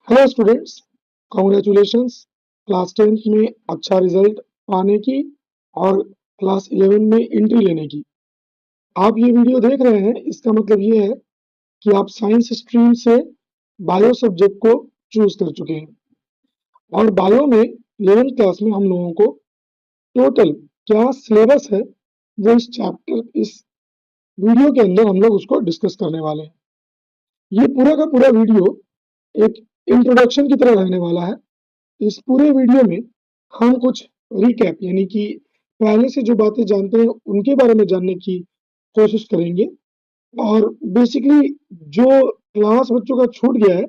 Hello students, congratulations class 10th में अच्छा result पाने की और क्लास 11 में एंट्री लेने की। आप ये वीडियो देख रहे हैं, इसका मतलब ये है कि आप साइंस स्ट्रीम से बायो सब्जेक्ट को चूज कर चुके हैं और बायो में 11th क्लास में हम लोगों को टोटल क्या सिलेबस है वो इस वीडियो के अंदर हम लोग उसको डिस्कस करने वाले हैं। ये पूरा का पूरा वीडियो एक इंट्रोडक्शन की तरह रहने वाला है। इस पूरे वीडियो में हम कुछ रिकैप यानी कि पहले से जो बातें जानते हैं उनके बारे में जानने की कोशिश करेंगे और बेसिकली जो क्लास बच्चों का छूट गया है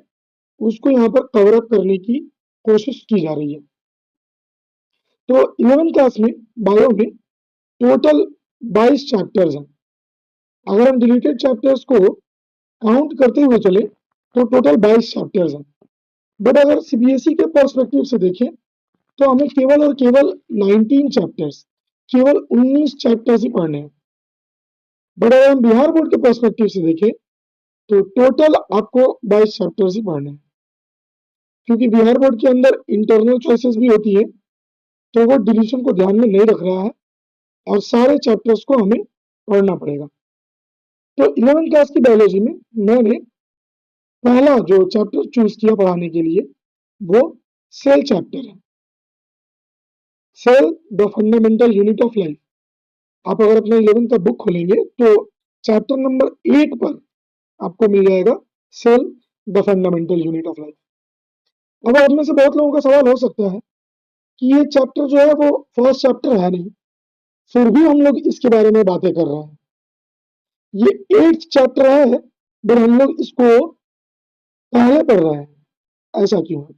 उसको यहाँ पर कवर अप करने की कोशिश की जा रही है। तो 11th क्लास में बायो में टोटल 22 चैप्टर्स हैं। अगर हम डिलीटेड चैप्टर्स को काउंट करते हुए चले तो टोटल 22 चैप्टर्स हैं। बट अगर सीबीएसई के पर्सपेक्टिव से देखें तो हमें केवल और केवल 19 चैप्टर्स, केवल 19 चैप्टर्स ही पढ़ने हैं। बट अगर हम बिहार बोर्ड के पर्सपेक्टिव से देखें तो टोटल आपको 22 चैप्टर्स ही पढ़ने हैं, क्योंकि बिहार बोर्ड के अंदर इंटरनल चॉइसेस भी होती है तो वो डिलीशन को ध्यान में नहीं रख रहा है और सारे चैप्टर्स को हमें पढ़ना पड़ेगा। तो 11th क्लास की बायोलॉजी में मैंने पहला जो चैप्टर चूज किया पढ़ाने के लिए वो सेल चैप्टर है। Cell the fundamental unit of life. आप अगर अपना 11th का बुक खोलेंगे तो चैप्टर नंबर 8 पर आपको मिल जाएगा cell the fundamental unit of life. अब आप में से बहुत लोगों का सवाल हो सकता है कि ये चैप्टर जो है वो फर्स्ट चैप्टर है नहीं, फिर भी हम लोग इसके बारे में बातें कर रहे हैं। ये 8th चैप्टर है बट हम लोग इसको पहले पढ़ रहे हैं, ऐसा क्यों है?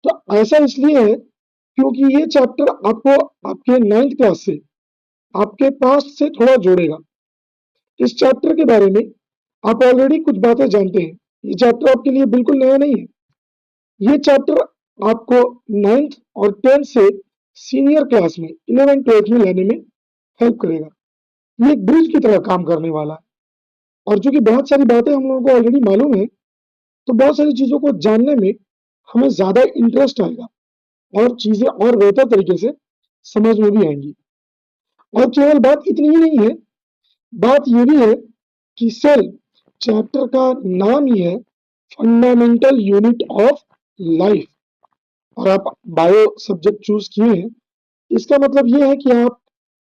तो ऐसा इसलिए है क्योंकि ये चैप्टर आपको आपके 9th क्लास से, आपके पास्ट से थोड़ा जोड़ेगा। इस चैप्टर के बारे में आप ऑलरेडी कुछ बातें जानते हैं, ये चैप्टर आपके लिए बिल्कुल नया नहीं है। ये चैप्टर आपको 9th और 10th से सीनियर क्लास में 11th 12th में लाने में हेल्प करेगा। ये एक ब्रिज की तरह काम करने वाला है और चूंकि बहुत सारी बातें हम लोगों को ऑलरेडी मालूम है तो बहुत सारी चीजों को जानने में हमें ज्यादा इंटरेस्ट आएगा और चीजें और बेहतर तरीके से समझ में भी आएंगी। और केवल बात इतनी ही नहीं है, बात ये भी है कि सेल चैप्टर का नाम ही है फंडामेंटल यूनिट ऑफ लाइफ और आप बायो सब्जेक्ट चूज किए हैं, इसका मतलब ये है कि आप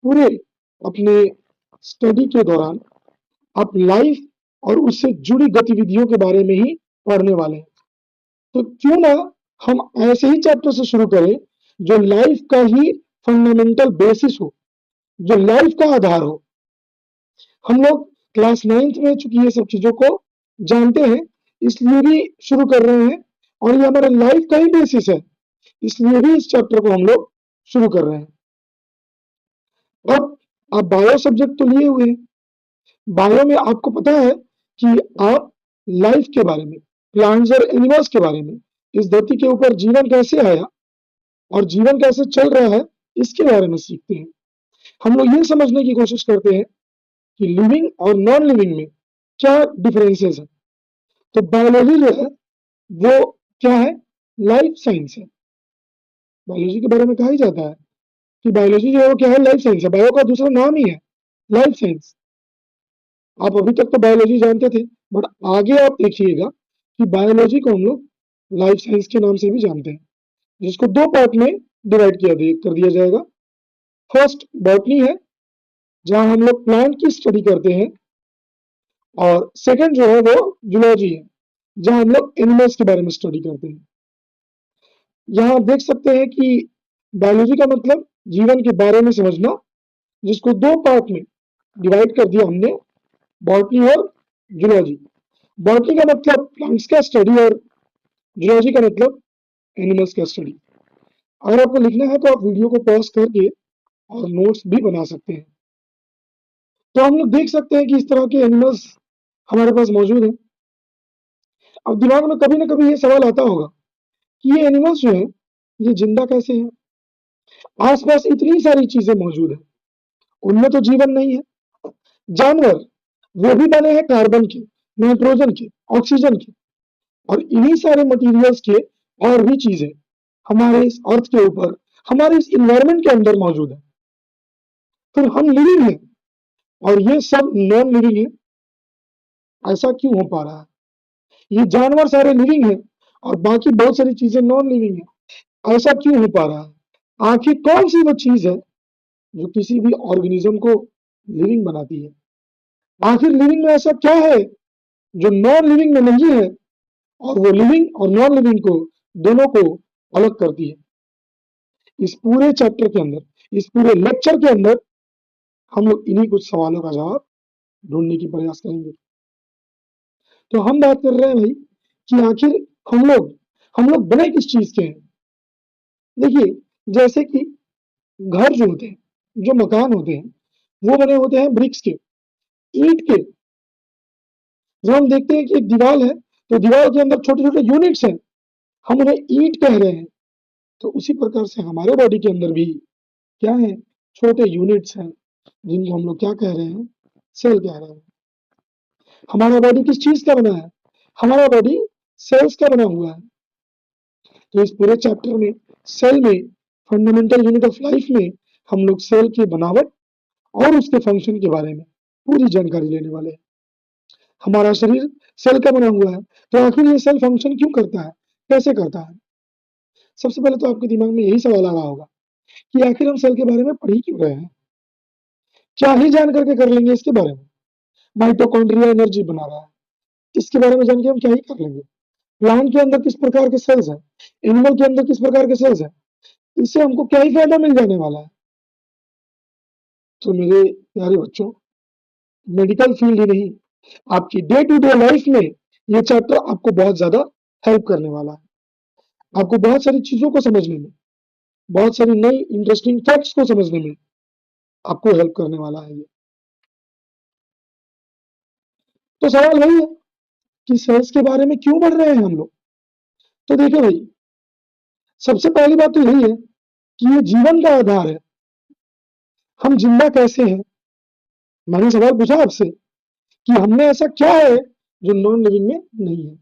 पूरे अपने स्टडी के दौरान आप लाइफ और उससे जुड़ी गतिविधियों के बारे में ही पढ़ने वाले हैं। तो क्यों ना हम ऐसे ही चैप्टर से शुरू करें जो लाइफ का ही फंडामेंटल बेसिस हो, जो लाइफ का आधार हो। हम लोग क्लास 9th में चूंकि ये सब चीजों को जानते हैं इसलिए भी शुरू कर रहे हैं और ये हमारे लाइफ का ही बेसिस है, इसलिए भी इस चैप्टर को हम लोग शुरू कर रहे हैं। अब आप बायो सब्जेक्ट तो लिए हुए हैं, बायो में आपको पता है कि आप लाइफ के बारे में, प्लांट्स और एनिमल्स के बारे में, इस धरती के ऊपर जीवन कैसे आया और जीवन कैसे चल रहा है इसके बारे में सीखते हैं। हम लोग ये समझने की कोशिश करते हैं कि लिविंग और नॉन लिविंग में क्या डिफरेंसेस है। तो बायोलॉजी जो है वो क्या है? लाइफ साइंस है। बायोलॉजी के बारे में कहा ही जाता है कि बायोलॉजी जो है वो क्या है? लाइफ साइंस है। बायो का दूसरा नाम ही है लाइफ साइंस। आप अभी तक तो बायोलॉजी जानते थे बट आगे आप देखिएगा कि बायोलॉजी को हम लोग लाइफ साइंस के नाम से भी जानते हैं, जिसको दो पार्ट में डिवाइड कर दिया जाएगा। फर्स्ट बॉटनी है जहां हम लोग प्लांट की स्टडी करते हैं और सेकंड जो है वो जूलॉजी है जहां हम लोग एनिमल्स के बारे में स्टडी करते हैं। यहाँ आप देख सकते हैं कि बायोलॉजी का मतलब जीवन के बारे में समझना, जिसको दो पार्ट में डिवाइड कर दिया हमने, बॉटनी और जूलॉजी। बॉटनी का मतलब प्लांट्स का स्टडी और जूलॉजी का मतलब एनिमल्स का स्टडी। अगर आपको लिखना है तो आप वीडियो को पॉज करके और नोट्स भी बना सकते हैं। तो हम लोग देख सकते हैं कि इस तरह के एनिमल्स हमारे पास मौजूद हैं। अब दिमाग में कभी ना कभी ये सवाल आता होगा कि ये एनिमल्स जो है ये जिंदा कैसे हैं? आसपास इतनी सारी चीजें मौजूद हैं, उनमें तो जीवन नहीं है। जानवर वो भी बने हैं कार्बन के, नाइट्रोजन के, ऑक्सीजन के, और इन्हीं सारे मटेरियल्स के और भी चीजें हमारे इस अर्थ के ऊपर, हमारे इस इन्वायरमेंट के अंदर मौजूद है। फिर हम लिविंग हैं और ये सब नॉन लिविंग है। ऐसा क्यों हो पा रहा है? ये जानवर सारे लिविंग है और बाकी बहुत सारी चीजें नॉन लिविंग है। ऐसा क्यों हो पा रहा है? आखिर कौन सी वो चीज है जो किसी भी ऑर्गेनिज्म को लिविंग बनाती है? आखिर लिविंग में ऐसा क्या है जो नॉन लिविंग में नहीं है और वो लिविंग और नॉन लिविंग को दोनों को अलग करती है? इस पूरे चैप्टर के अंदर, इस पूरे लेक्चर के अंदर हम लोग इन्हीं कुछ सवालों का जवाब ढूंढने की प्रयास करेंगे। तो हम बात कर रहे हैं भाई कि आखिर हम लोग बने किस चीज के हैं? देखिए, जैसे कि घर जो होते हैं, जो मकान होते हैं, वो बने होते हैं ब्रिक्स के, ईंट के। जब हम देखते हैं कि एक दीवार है तो दीवार के अंदर छोटे छोटे यूनिट्स हैं, हम उन्हें ईंट कह रहे हैं। तो उसी प्रकार से हमारे बॉडी के अंदर भी क्या है, छोटे यूनिट्स हैं जिनको हम लोग क्या कह रहे हैं, सेल कह रहे हैं। हमारा बॉडी किस चीज का बना है? हमारा बॉडी सेल्स का बना हुआ है। तो इस पूरे चैप्टर में सेल में, फंडामेंटल यूनिट ऑफ लाइफ में, हम लोग सेल की बनावट और उसके फंक्शन के बारे में पूरी जानकारी लेने वाले हैं। हमारा शरीर सेल का बना हुआ है, तो आखिर ये सेल फंक्शन क्यों करता है, कैसे करता है? सबसे पहले तो आपके दिमाग में यही सवाल आ रहा होगा कि आखिर हम सेल के बारे में पढ़ ही क्यों रहे हैं? क्या ही जान करके कर लेंगे इसके बारे में? माइटोकॉन्ड्रिया एनर्जी बना रहा है, इसके बारे में जान के हम क्या ही कर लेंगे? प्लांट के अंदर किस प्रकार के सेल्स हैं, एनिमल के अंदर किस प्रकार के सेल्स हैं, इससे हमको क्या ही फायदा मिल जाने वाला है? तो मेरे प्यारे बच्चों, मेडिकल फील्ड ही नहीं, आपकी डे टू डे लाइफ में ये चैप्टर आपको बहुत ज्यादा हेल्प करने वाला है। आपको बहुत सारी चीजों को समझने में, बहुत सारी नई इंटरेस्टिंग फैक्ट्स को समझने में आपको हेल्प करने वाला है ये। तो सवाल वही है कि सेल्स के बारे में क्यों पढ़ रहे हैं हम लोग? तो देखो भाई, सबसे पहली बात तो यही है कि ये जीवन का आधार है। हम जिंदा कैसे हैं? मैंने सवाल पूछा आपसे कि हम में ऐसा क्या है जो नॉन लिविंग में नहीं है?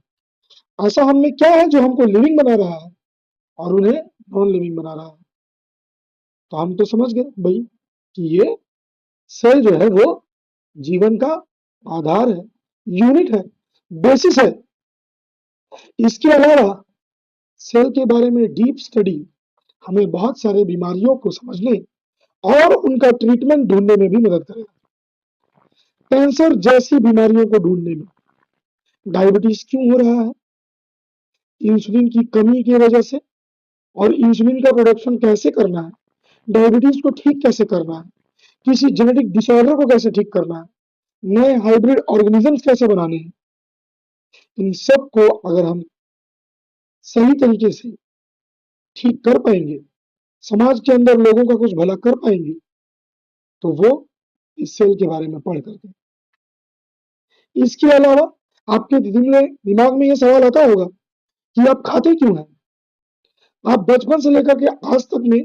ऐसा हम में क्या है जो हमको लिविंग बना रहा है और उन्हें नॉन लिविंग बना रहा है? तो हम तो समझ गए भाई कि ये सेल जो है वो जीवन का आधार है, यूनिट है, बेसिस है। इसके अलावा सेल के बारे में डीप स्टडी हमें बहुत सारे बीमारियों को समझने और उनका ट्रीटमेंट ढूंढने में भी मदद करेगा। कैंसर जैसी बीमारियों को ढूंढने में, डायबिटीज क्यों हो रहा है? इंसुलिन की कमी की वजह से। और इंसुलिन का प्रोडक्शन कैसे करना है, डायबिटीज को ठीक कैसे करना है, किसी जेनेटिक डिसऑर्डर को कैसे ठीक करना है, नए हाइब्रिड ऑर्गेनिजम्स कैसे बनाने हैं, इन सब को अगर हम सही तरीके से ठीक कर पाएंगे, समाज के अंदर लोगों का कुछ भला कर पाएंगे, तो वो इस सेल के बारे में पढ़ करके। इसके अलावा आपके दिमाग में ये सवाल आता होगा कि आप खाते क्यों हैं? आप बचपन से लेकर के आज तक में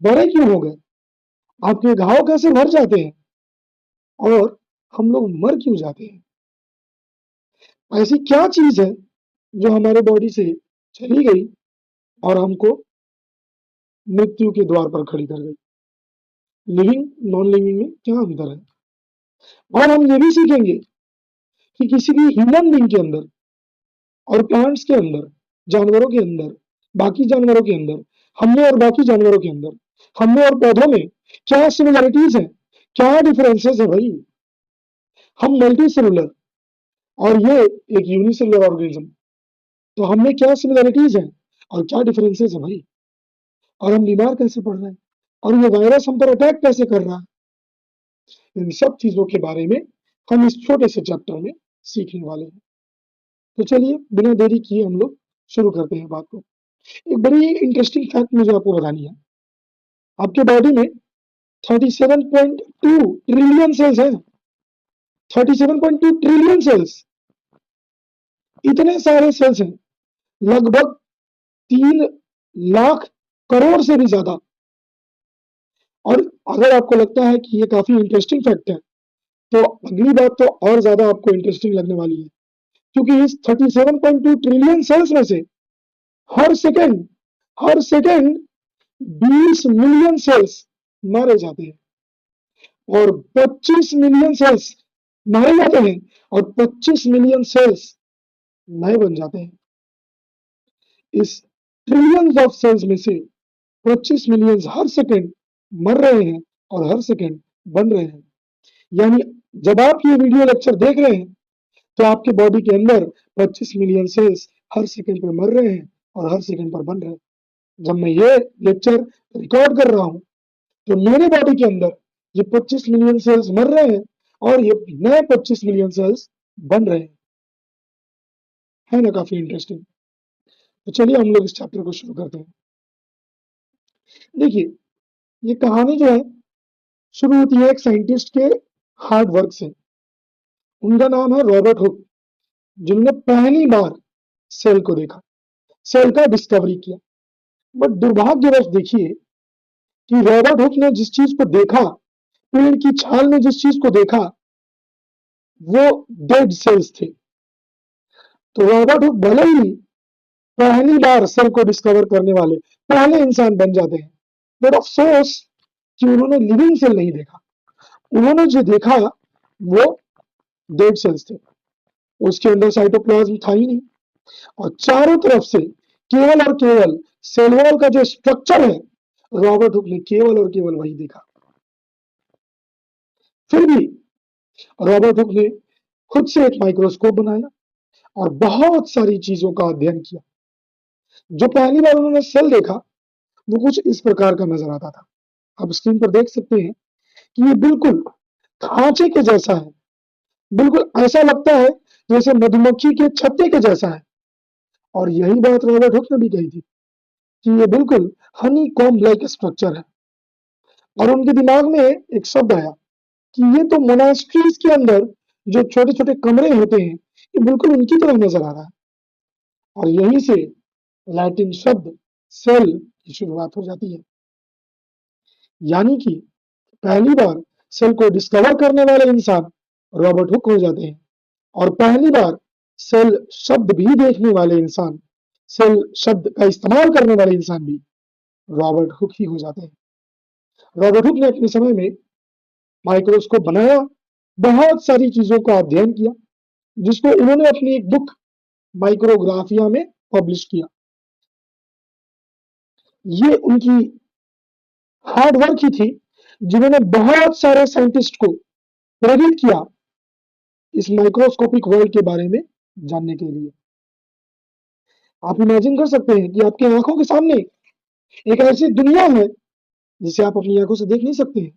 बड़े क्यों हो गए? आपके घाव कैसे भर जाते हैं और हम लोग मर क्यों जाते हैं? ऐसी क्या चीज है जो हमारे बॉडी से चली गई और हमको मृत्यु के द्वार पर खड़ी कर गई? लिविंग नॉन लिविंग में क्या अंतर है? और हम ये भी सीखेंगे कि किसी भी ह्यूमन बीइंग के अंदर और प्लांट्स के अंदर, जानवरों के अंदर, बाकी जानवरों के अंदर, हमने और बाकी जानवरों के अंदर, हमने और पौधों में क्या सिमिलरिटीज है, क्या डिफरेंसेस है भाई? हम मल्टी सेलुलर और ये एक यूनिसेलुलर ऑर्गेनिज्म, तो हमें क्या सिमिलरिटीज है और क्या डिफरेंसेस है भाई? और हम बीमार कैसे पड़ रहे हैं और ये वायरस हम पर अटैक कैसे कर रहा है? इन सब चीजों के बारे में हम इस छोटे से चैप्टर में सीखने वाले हैं। तो चलिए बिना देरी किए हम लोग शुरू करते हैं बात को। एक बड़ी इंटरेस्टिंग फैक्ट मुझे आपको बतानी है। आपके बॉडी में 37.2 ट्रिलियन सेल्स हैं। 37.2 ट्रिलियन सेल्स, इतने सारे सेल्स हैं, लगभग 3 लाख करोड़ से भी ज्यादा। और अगर आपको लगता है कि ये काफी इंटरेस्टिंग फैक्ट है, तो अगली बात तो और ज्यादा आपको इंटरेस्टिंग लगने वाली है क्योंकि इस 37.2 ट्रिलियन सेल्स में से हर सेकेंड 20 मिलियन सेल्स मारे जाते हैं और 25 मिलियन सेल्स मारे जाते हैं और 25 मिलियन सेल्स नए बन जाते हैं। इस ट्रिलियंस ऑफ सेल्स में से 25 मिलियन हर सेकेंड मर रहे हैं और हर सेकेंड बन रहे हैं। यानी जब आप ये वीडियो लेक्चर देख रहे हैं तो आपके बॉडी के अंदर 25 मिलियन सेल्स हर सेकेंड पर मर रहे हैं और हर सेकेंड पर बन रहे हैं। जब मैं ये लेक्चर रिकॉर्ड कर रहा हूं तो मेरे बॉडी के अंदर ये 25 मिलियन सेल्स मर रहे हैं और ये नए 25 मिलियन सेल्स बन रहे हैं। है ना काफी इंटरेस्टिंग। तो चलिए हम लोग इस चैप्टर को शुरू करते हैं। देखिए ये कहानी जो है शुरू होती है एक साइंटिस्ट के हार्ड वर्क से। उनका नाम है रॉबर्ट हुक, जिन्होंने पहली बार सेल को देखा, सेल का डिस्कवरी किया। बट दुर्भाग्यवश देखिए कि रॉबर्ट हुक ने जिस चीज को देखा, पेड़ की छाल में जिस चीज को देखा, वो डेड सेल्स थे। तो रॉबर्ट हुक भले ही पहली बार सेल को डिस्कवर करने वाले पहले इंसान बन जाते हैं, बट अफसोस कि उन्होंने लिविंग सेल नहीं देखा। उन्होंने जो देखा वो डेड सेल्स थे। उसके अंदर साइटोप्लाज्म था ही नहीं और चारों तरफ से केवल और केवल सेल वॉल का जो स्ट्रक्चर है, रॉबर्ट हुक ने केवल और केवल वही देखा। फिर भी रॉबर्ट हुक ने खुद से एक माइक्रोस्कोप बनाया और बहुत सारी चीजों का अध्ययन किया। जो पहली बार उन्होंने सेल देखा वो कुछ इस प्रकार का नजर आता था। आप स्क्रीन पर देख सकते हैं कि ये बिल्कुल खांचे के जैसा है, बिल्कुल ऐसा लगता है जैसे मधुमक्खी के छत्ते के जैसा है। और यही बात रॉबर्ट हुक ने भी कही थी कि ये बिल्कुल हनी कॉम्ब लाइक स्ट्रक्चर है। और उनके दिमाग में एक शब्द आया कि ये तो मोनास्ट्रीज के अंदर जो छोटे छोटे कमरे होते हैं, ये बिल्कुल उनकी तरह नजर आ रहा है। और यहीं से लैटिन शब्द सेल की शुरुआत हो जाती है। यानी कि पहली बार सेल को डिस्कवर करने वाले इंसान रॉबर्ट हुक हो जाते हैं और पहली बार सेल शब्द भी देखने वाले इंसान, सेल शब्द का इस्तेमाल करने वाले इंसान भी रॉबर्ट हुक ही हो जाते हैं। रॉबर्ट हुक ने अपने समय में माइक्रोस्कोप बनाया, बहुत सारी चीजों का अध्ययन किया, जिसको उन्होंने अपनी एक बुक माइक्रोग्राफिया में पब्लिश किया। ये उनकी हार्ड वर्क ही थी जिन्होंने बहुत सारे साइंटिस्ट को प्रेरित किया इस माइक्रोस्कोपिक वर्ल्ड के बारे में जानने के लिए। आप इमेजिन कर सकते हैं कि आपकी आंखों के सामने एक ऐसी दुनिया है जिसे आप अपनी आंखों से देख नहीं सकते हैं।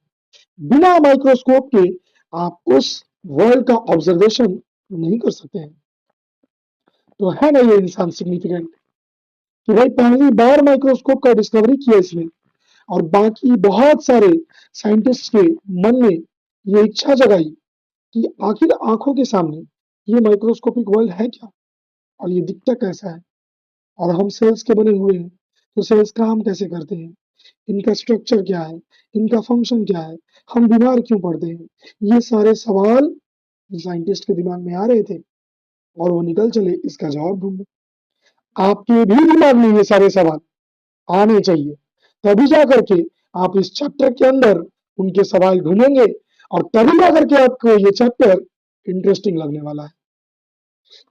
बिना माइक्रोस्कोप के आप उस वर्ल्ड का ऑब्जर्वेशन नहीं कर सकते हैं। तो है ना ये इंसान सिग्निफिकेंट कि भाई पहली बार माइक्रोस्कोप का डिस्कवरी किया इसने और बाकी बहुत सारे साइंटिस्ट के मन में ये इच्छा जगाई कि आखिर आंखों के सामने ये माइक्रोस्कोपिक वर्ल्ड है क्या और ये दिखता कैसा है और हम सेल्स के बने हुए हैं, तो सेल्स काम कैसे करते हैं, इनका स्ट्रक्चर क्या है, इनका फंक्शन क्या है, हम बीमार क्यों पड़ते हैं। ये सारे सवाल साइंटिस्ट के दिमाग में आ रहे थे और वो निकल चले इसका जवाब ढूंढने। आपके भी दिमाग में ये सारे सवाल आने चाहिए, तभी जा करके आप इस चैप्टर के अंदर उनके सवाल ढूंढेंगे और तभी जा करके आपको ये चैप्टर इंटरेस्टिंग लगने वाला है।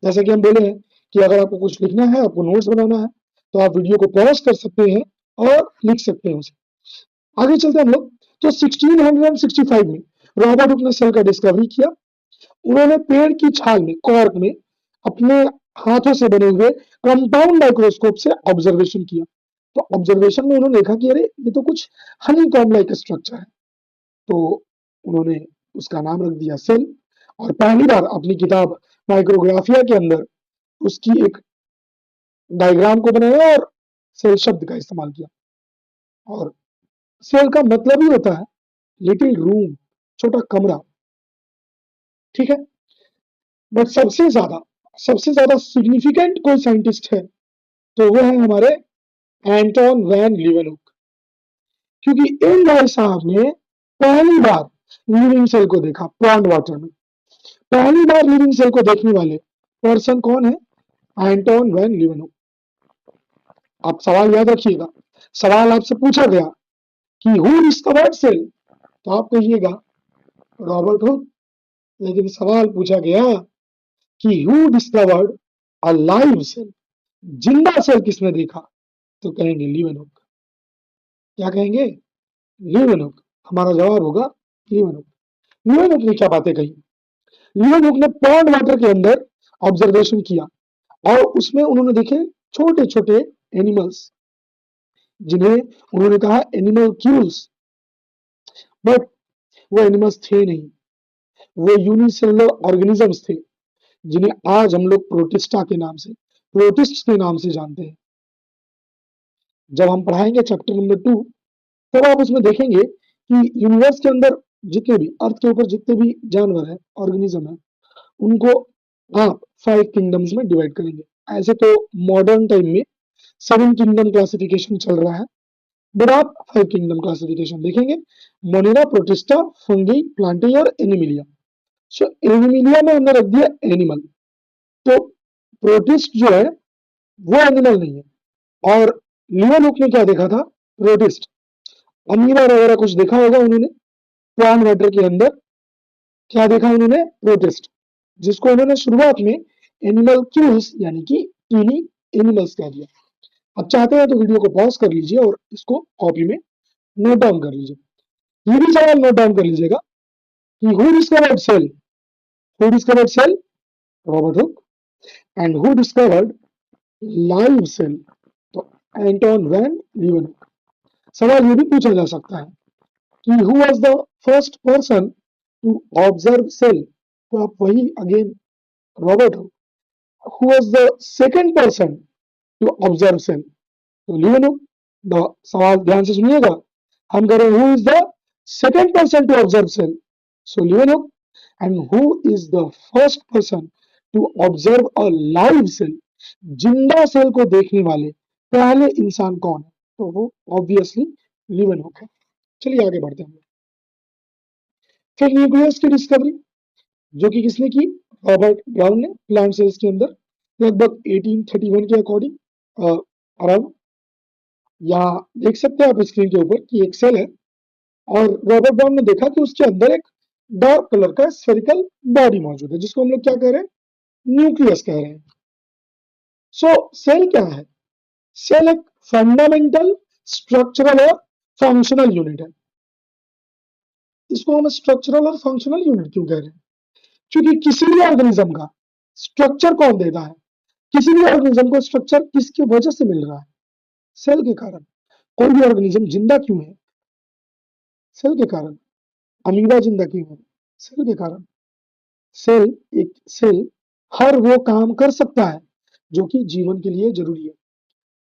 जैसा कि हम बोले हैं कि अगर आपको कुछ लिखना है, आपको नोट्स बनाना है, तो आप वीडियो को पॉज कर सकते हैं और लिख सकते हैं उसे। आगे चलते हैं हम लोग। तो 1665 में रॉबर्ट हुक ने सेल का डिस्कवरी किया। उन्होंने पेड़ की छाल में, कॉर्क में, अपने हाथों से बने हुए कंपाउंड माइक्रोस्कोप से ऑब्जर्वेशन किया। तो ऑब्जर्वेशन में उन्होंने देखा कि अरे ये तो कुछ हनी कॉम्ब लाइक स्ट्रक्चर है। तो उन्होंने उसका नाम रख दिया सेल और पहली बार अपनी किताब माइक्रोग्राफिया के अंदर उसकी एक डायग्राम को बनाया और सेल शब्द का इस्तेमाल किया। और सेल का मतलब ही होता है लिटिल रूम, छोटा कमरा, ठीक है। बट सबसे ज्यादा सिग्निफिकेंट कोई साइंटिस्ट है तो वो है हमारे एंटोन वैन लीeuwenhoek, क्योंकि इन भाई साहब ने पहली बार लिविंग सेल को देखा पॉन्ड वाटर में। पहली बार लिविंग सेल को देखने वाले पर्सन कौन है? Anton van Leeuwenhoek. आप सवाल याद रखिएगा, सवाल आपसे पूछा गया कि हु डिस्कवर्ड सेल, तो आप कहिएगा रॉबर्ट हुक। लेकिन सवाल पूछा गया कि who discovered a live cell, जिंदा सेल किसने देखा, तो कहेंगे लीवेनहुक। क्या कहेंगे? लीवेनहुक। हमारा जवाब होगा लीवेनहुक। लीवेनहुक ने क्या बातें कही? लीवेनहुक ने पॉन्ड वाटर के अंदर ऑब्जर्वेशन किया और उसमें उन्होंने देखे छोटे छोटे एनिमल्स, जिन्हें उन्होंने कहा एनिमल क्यूल्स, बट वो एनिमल्स थे नहीं, वो यूनिसेलुलर ऑर्गेनिजम्स थे, जिन्हें आज हम लोग प्रोटिस्टा के नाम से, प्रोटिस्ट के नाम से जानते हैं। जब हम पढ़ाएंगे चैप्टर नंबर 2, तब आप उसमें देखेंगे कि यूनिवर्स के अंदर जितने भी, अर्थ के ऊपर जितने भी जानवर है, ऑर्गेनिज्म है, उनको आप 5 किंगडम्स में डिवाइड करेंगे। ऐसे तो मॉडर्न टाइम में 7 किंगडम क्लासिफिकेशन चल रहा है, बट आप 5 किंगडम क्लासिफिकेशन देखेंगे, मोनेरा, प्रोटिस्टा, फंगी, प्लांटी और एनिमिलिया। सो एनिमिलिया में हमने रख दिया एनिमल, तो प्रोटिस्ट जो है वो एनिमल नहीं है। और लीवेनहुक ने क्या देखा था? प्रोटिस्ट, अमीबा वगैरह कुछ देखा होगा उन्होंने प्लांट वाटर के अंदर। क्या देखा उन्होंने? प्रोटिस्ट, जिसको उन्होंने शुरुआत में एनिमल क्यूल्स यानी कि टीनी एनिमल्स कह दिया। अब चाहते हैं तो वीडियो को पॉज कर लीजिए और इसको कॉपी में नोट डाउन कर लीजिए। ये भी सवाल नोट डाउन कर लीजिएगा कि who discovered cell? Who discovered cell? Robert Hooke. And who discovered live cell? तो एंटोन वैन लीवेनहुक। सवाल ये भी पूछा जा सकता है कि who was the first person to observe cell? तो आप वही again Robert Hooke. Who was the second person to observe cell? तो लीवेनहुक। सवाल ध्यान से सुनिएगा, हम करें who is the second person to observe cell? So Leeuwenhoek. And who is the first person to observe a live cell? जिंदा cell को देखने वाले पहले इंसान कौन है? तो वो ऑब्वियसली लीवेनहुक है। चलिए आगे बढ़ते हैं। फिर न्यूक्लियस की डिस्कवरी, जो कि किसने की? रॉबर्ट ब्राउन ने, प्लांट सेल्स के अंदर लगभग 1831 के अकॉर्डिंग अराउंड। यहाँ देख सकते हैं आप स्क्रीन के ऊपर कि एक सेल है और रॉबर्ट ब्राउन ने देखा कि उसके अंदर एक डार्क कलर का स्फेरिकल बॉडी मौजूद है, जिसको हम लोग क्या कह रहे हैं? न्यूक्लियस कह रहे हैं। सो सेल क्या है? सेल एक फंडामेंटल, स्ट्रक्चरल और फंक्शनल यूनिट है। इसको हम स्ट्रक्चरल और फंक्शनल यूनिट क्यों कह रहे हैं? क्योंकि किसी भी ऑर्गेनिज्म का स्ट्रक्चर कौन देता है? किसी भी ऑर्गेनिज्म को स्ट्रक्चर किसकी वजह से मिल रहा है? सेल के कारण। कोई भी ऑर्गेनिज्म जिंदा क्यों है? सेल के कारण। अमीबा जिंदा क्यों है? सेल के कारण। सेल, एक सेल हर वो काम कर सकता है जो कि जीवन के लिए जरूरी है।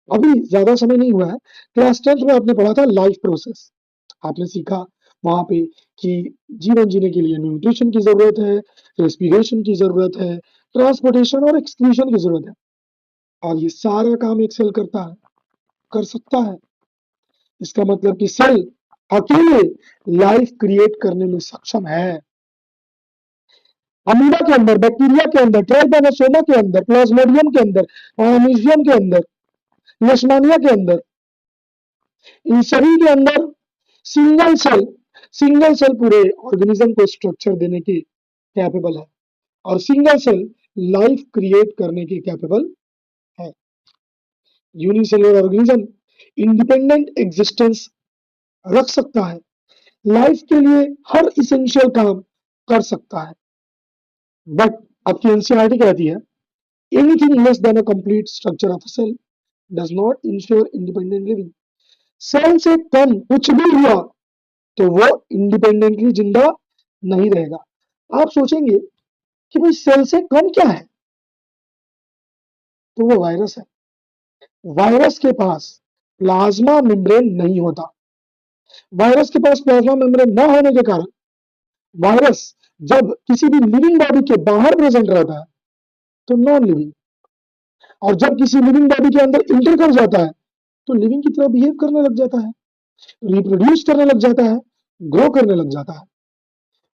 अभी ज्यादा समय नहीं हुआ है, क्लास 10th में आपने पढ़ा था लाइफ प्रोसेस। आपने सीखा वहां पे कि जीवन जीने के लिए न्यूट्रिशन की जरूरत है, रेस्पिरेशन की जरूरत है, ट्रांसपोर्टेशन और एक्सक्रीशन की जरूरत है, और ये सारा काम एक सेल करता है, कर सकता है। इसका मतलब कि सेल अकेले लाइफ क्रिएट करने में सक्षम है। अमीबा के अंदर, बैक्टीरिया के अंदर, ट्राइपैनोसोमा के अंदर, प्लाज्मोडियम के अंदर, म्यूजियम के अंदर, लेशमानिया के अंदर, इन सभी के अंदर सिंगल सेल पूरे ऑर्गेनिज्म को स्ट्रक्चर देने के कैपेबल है, और सिंगल सेल लाइफ क्रिएट करने के कैपेबल है। यूनिसेलुलर ऑर्गेनिज्म इंडिपेंडेंट एग्जिस्टेंस रख सकता है, लाइफ के लिए हर इसेंशियल काम कर सकता है, बट आपकी एनसीईआरटी कहती है anything less than a complete structure of a cell does not ensure independent living। Cell से कम कुछ भी हुआ तो वो इंडिपेंडेंटली जिंदा नहीं रहेगा। आप सोचेंगे कि भाई सेल से कम क्या है, तो वो वायरस है। वायरस के पास प्लाज्मा मेम्ब्रेन नहीं होता। वायरस के पास प्लाज्मा मेम्ब्रेन न होने के कारण वायरस जब किसी भी लिविंग बॉडी के बाहर प्रेजेंट रहता है तो नॉन लिविंग, और जब किसी लिविंग बॉडी के अंदर इंटर कर जाता है तो लिविंग की तरह बिहेव करने लग जाता है, रिप्रोड्यूस करने लग जाता है, ग्रो करने लग जाता है।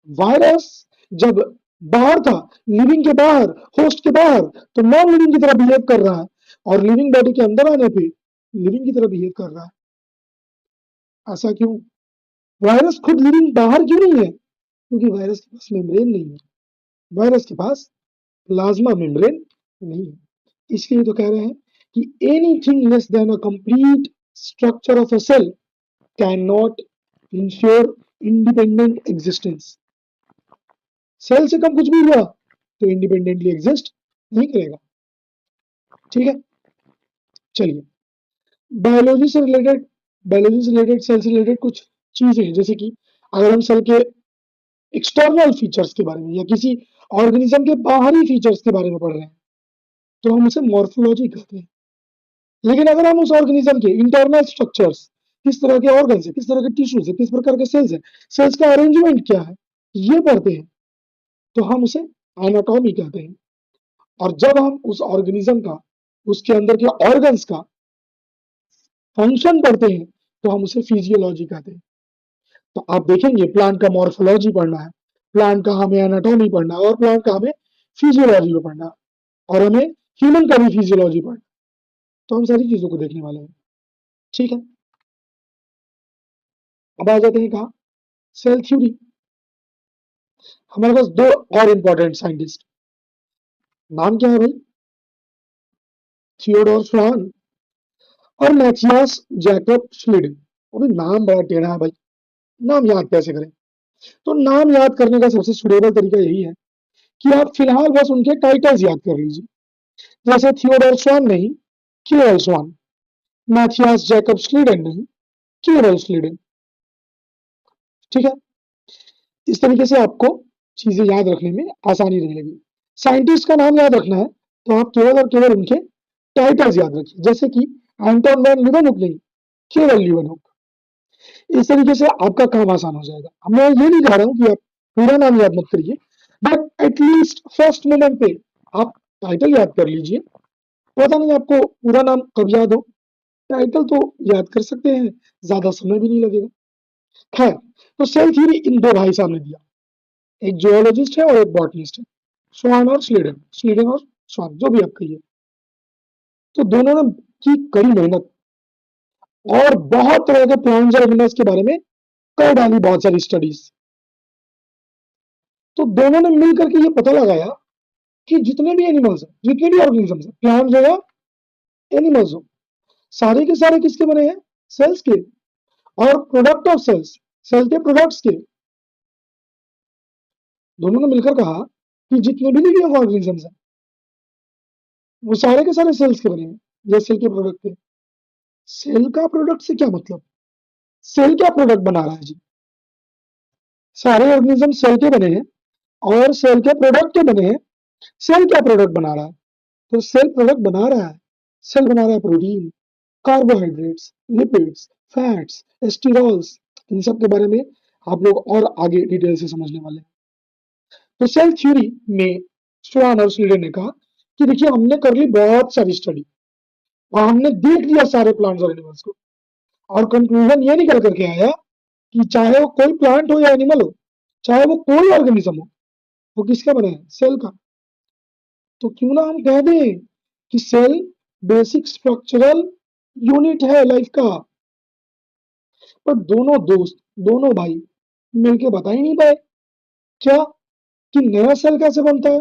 वायरस जब बाहर था, लिविंग के बाहर, होस्ट के बाहर, तो नॉन लिविंग की तरह बिहेव कर रहा है, और लिविंग बॉडी के अंदर आने पे लिविंग की तरह बिहेव कर रहा है। ऐसा क्यों? वायरस खुद लिविंग बाहर क्यों नहीं है? क्योंकि वायरस के पास मेम्ब्रेन नहीं है, वायरस के पास प्लाज्मा मेम्ब्रेन नहीं है। इसलिए तो कह रहे हैं कि anything less than a complete structure of a cell can not ensure independent existence. Cell से कम कुछ भी हुआ तो इंडिपेंडेंटली एग्जिस्ट नहीं करेगा। ठीक है, चलिए बायोलॉजी से रिलेटेड, बायोलॉजी से रिलेटेड, सेल से रिलेटेड कुछ चीजें, जैसे कि अगर हम सेल के एक्सटर्नल फीचर्स के बारे में या किसी ऑर्गेनिज्म के बाहरी फीचर्स के बारे में पढ़ रहे हैं तो हम उसे मॉर्फोलॉजी कहते हैं। लेकिन अगर हम उस ऑर्गेनिज्म के इंटरनल स्ट्रक्चर्स, किस तरह के ऑर्गन है, किस तरह के टिश्यूज है, किस प्रकार के सेल्स है, सेल्स का अरेंजमेंट क्या है, ये पढ़ते हैं तो हम उसे एनाटॉमी कहते हैं। और जब हम उस ऑर्गेनिज्म का, उसके अंदर के ऑर्गन्स का फंक्शन पढ़ते हैं तो हम उसे फिजियोलॉजी कहते हैं। तो आप देखेंगे प्लांट का मॉर्फोलॉजी पढ़ना है, प्लांट का हमें एनाटॉमी पढ़ना है, और प्लांट का हमें फिजियोलॉजी में पढ़ना है, और हमें ह्यूमन का भी फिजियोलॉजी पढ़ना है। तो हम सारी चीजों को देखने वाले हैं। ठीक है, अब आ जाते हैं कहा, सेल थ्योरी। हमारे पास दो और इंपॉर्टेंट साइंटिस्ट, नाम क्या है भाई? थियोडोर श्वान और मैथियास जैकब श्लिड। अभी नाम बड़ा टेढ़ा है भाई, नाम याद कैसे करें? तो नाम याद करने का सबसे सुटेबल तरीका यही है कि आप फिलहाल बस उनके टाइटल्स याद कर लीजिए। जैसे थियोडोर स्वान नहीं, केवल स्वान। मैथियास जैकब स्लीडन नहीं, केवल स्लीडन। ठीक है, इस तरीके से आपको चीजें याद रखने में आसानी रहेगी। साइंटिस्ट का नाम याद रखना है तो आप केवल और केवल उनके टाइटल्स याद रखिए, जैसे कि एंटोन वैन लीeuwenhoek नहीं, केवल लीeuwenhoek। इस तरीके से आपका काम आसान हो जाएगा। मैं ये नहीं कह रहा हूँ कि आप पूरा नाम याद मत करिए, बट एटलीस्ट फर्स्ट मोमेंट पे आप टाइटल याद कर लीजिए। पता नहीं आपको पूरा नाम कब याद हो, टाइटल तो याद कर सकते हैं, ज्यादा समय भी नहीं लगेगा। खैर, तो सेल थ्योरी इन दो भाई साहब ने दिया, एक जियोलॉजिस्ट है और एक बॉटनिस्ट है, स्वान और स्लीडन, स्लीडन और स्वान, जो भी आप कहिए। तो दोनों ने की कड़ी मेहनत और बहुत तरह के प्लांट्स और एनिमल्स के बारे में कर डाली बहुत सारी स्टडीज। तो दोनों ने मिलकर के ये पता लगाया कि जितने भी एनिमल्स हैं, जितने भी ऑर्गेनिजम्स हैं, प्लांट्स हो या एनिमल्स हो, सारे के सारे किसके बने हैं? सेल्स के, और प्रोडक्ट ऑफ सेल्स, सेल के प्रोडक्ट्स के। दोनों ने मिलकर कहा कि जितने भी लिविंग ऑर्गेनिजम्स हैं वो सारे के सारे सेल्स के बने हैं, ये सेल के प्रोडक्ट के। सेल का प्रोडक्ट से क्या मतलब? सेल क्या प्रोडक्ट बना रहा है जी? सारे ऑर्गेनिज्म सेल के बने हैं और सेल के प्रोडक्ट के बने हैं। सेल क्या प्रोडक्ट बना रहा है? तो सेल प्रोडक्ट बना रहा है, सेल बना रहा है प्रोटीन, कार्बोहाइड्रेट्स, लिपिड्स, फैट्स, एस्टिरॉल्स। इन सब के बारे में आप लोग और आगे डिटेल से समझने वाले हैं। तो सेल थ्योरी में श्वान और स्लीडन ने कहा कि देखिए हमने कर ली बहुत सारी स्टडी और हमने देख लिया सारे प्लांट्स और एनिमल्स को, और कंक्लूजन ये निकल करके आया कि चाहे वो कोई प्लांट हो या एनिमल हो, चाहे वो कोई ऑर्गेनिज्म हो, वो किसका बना है? सेल का। तो क्यों ना हम कह दें कि सेल बेसिक स्ट्रक्चरल यूनिट है लाइफ का। पर दोनों दोस्त, दोनों भाई मिलके बता ही नहीं पाए क्या कि नया सेल कैसे बनता है,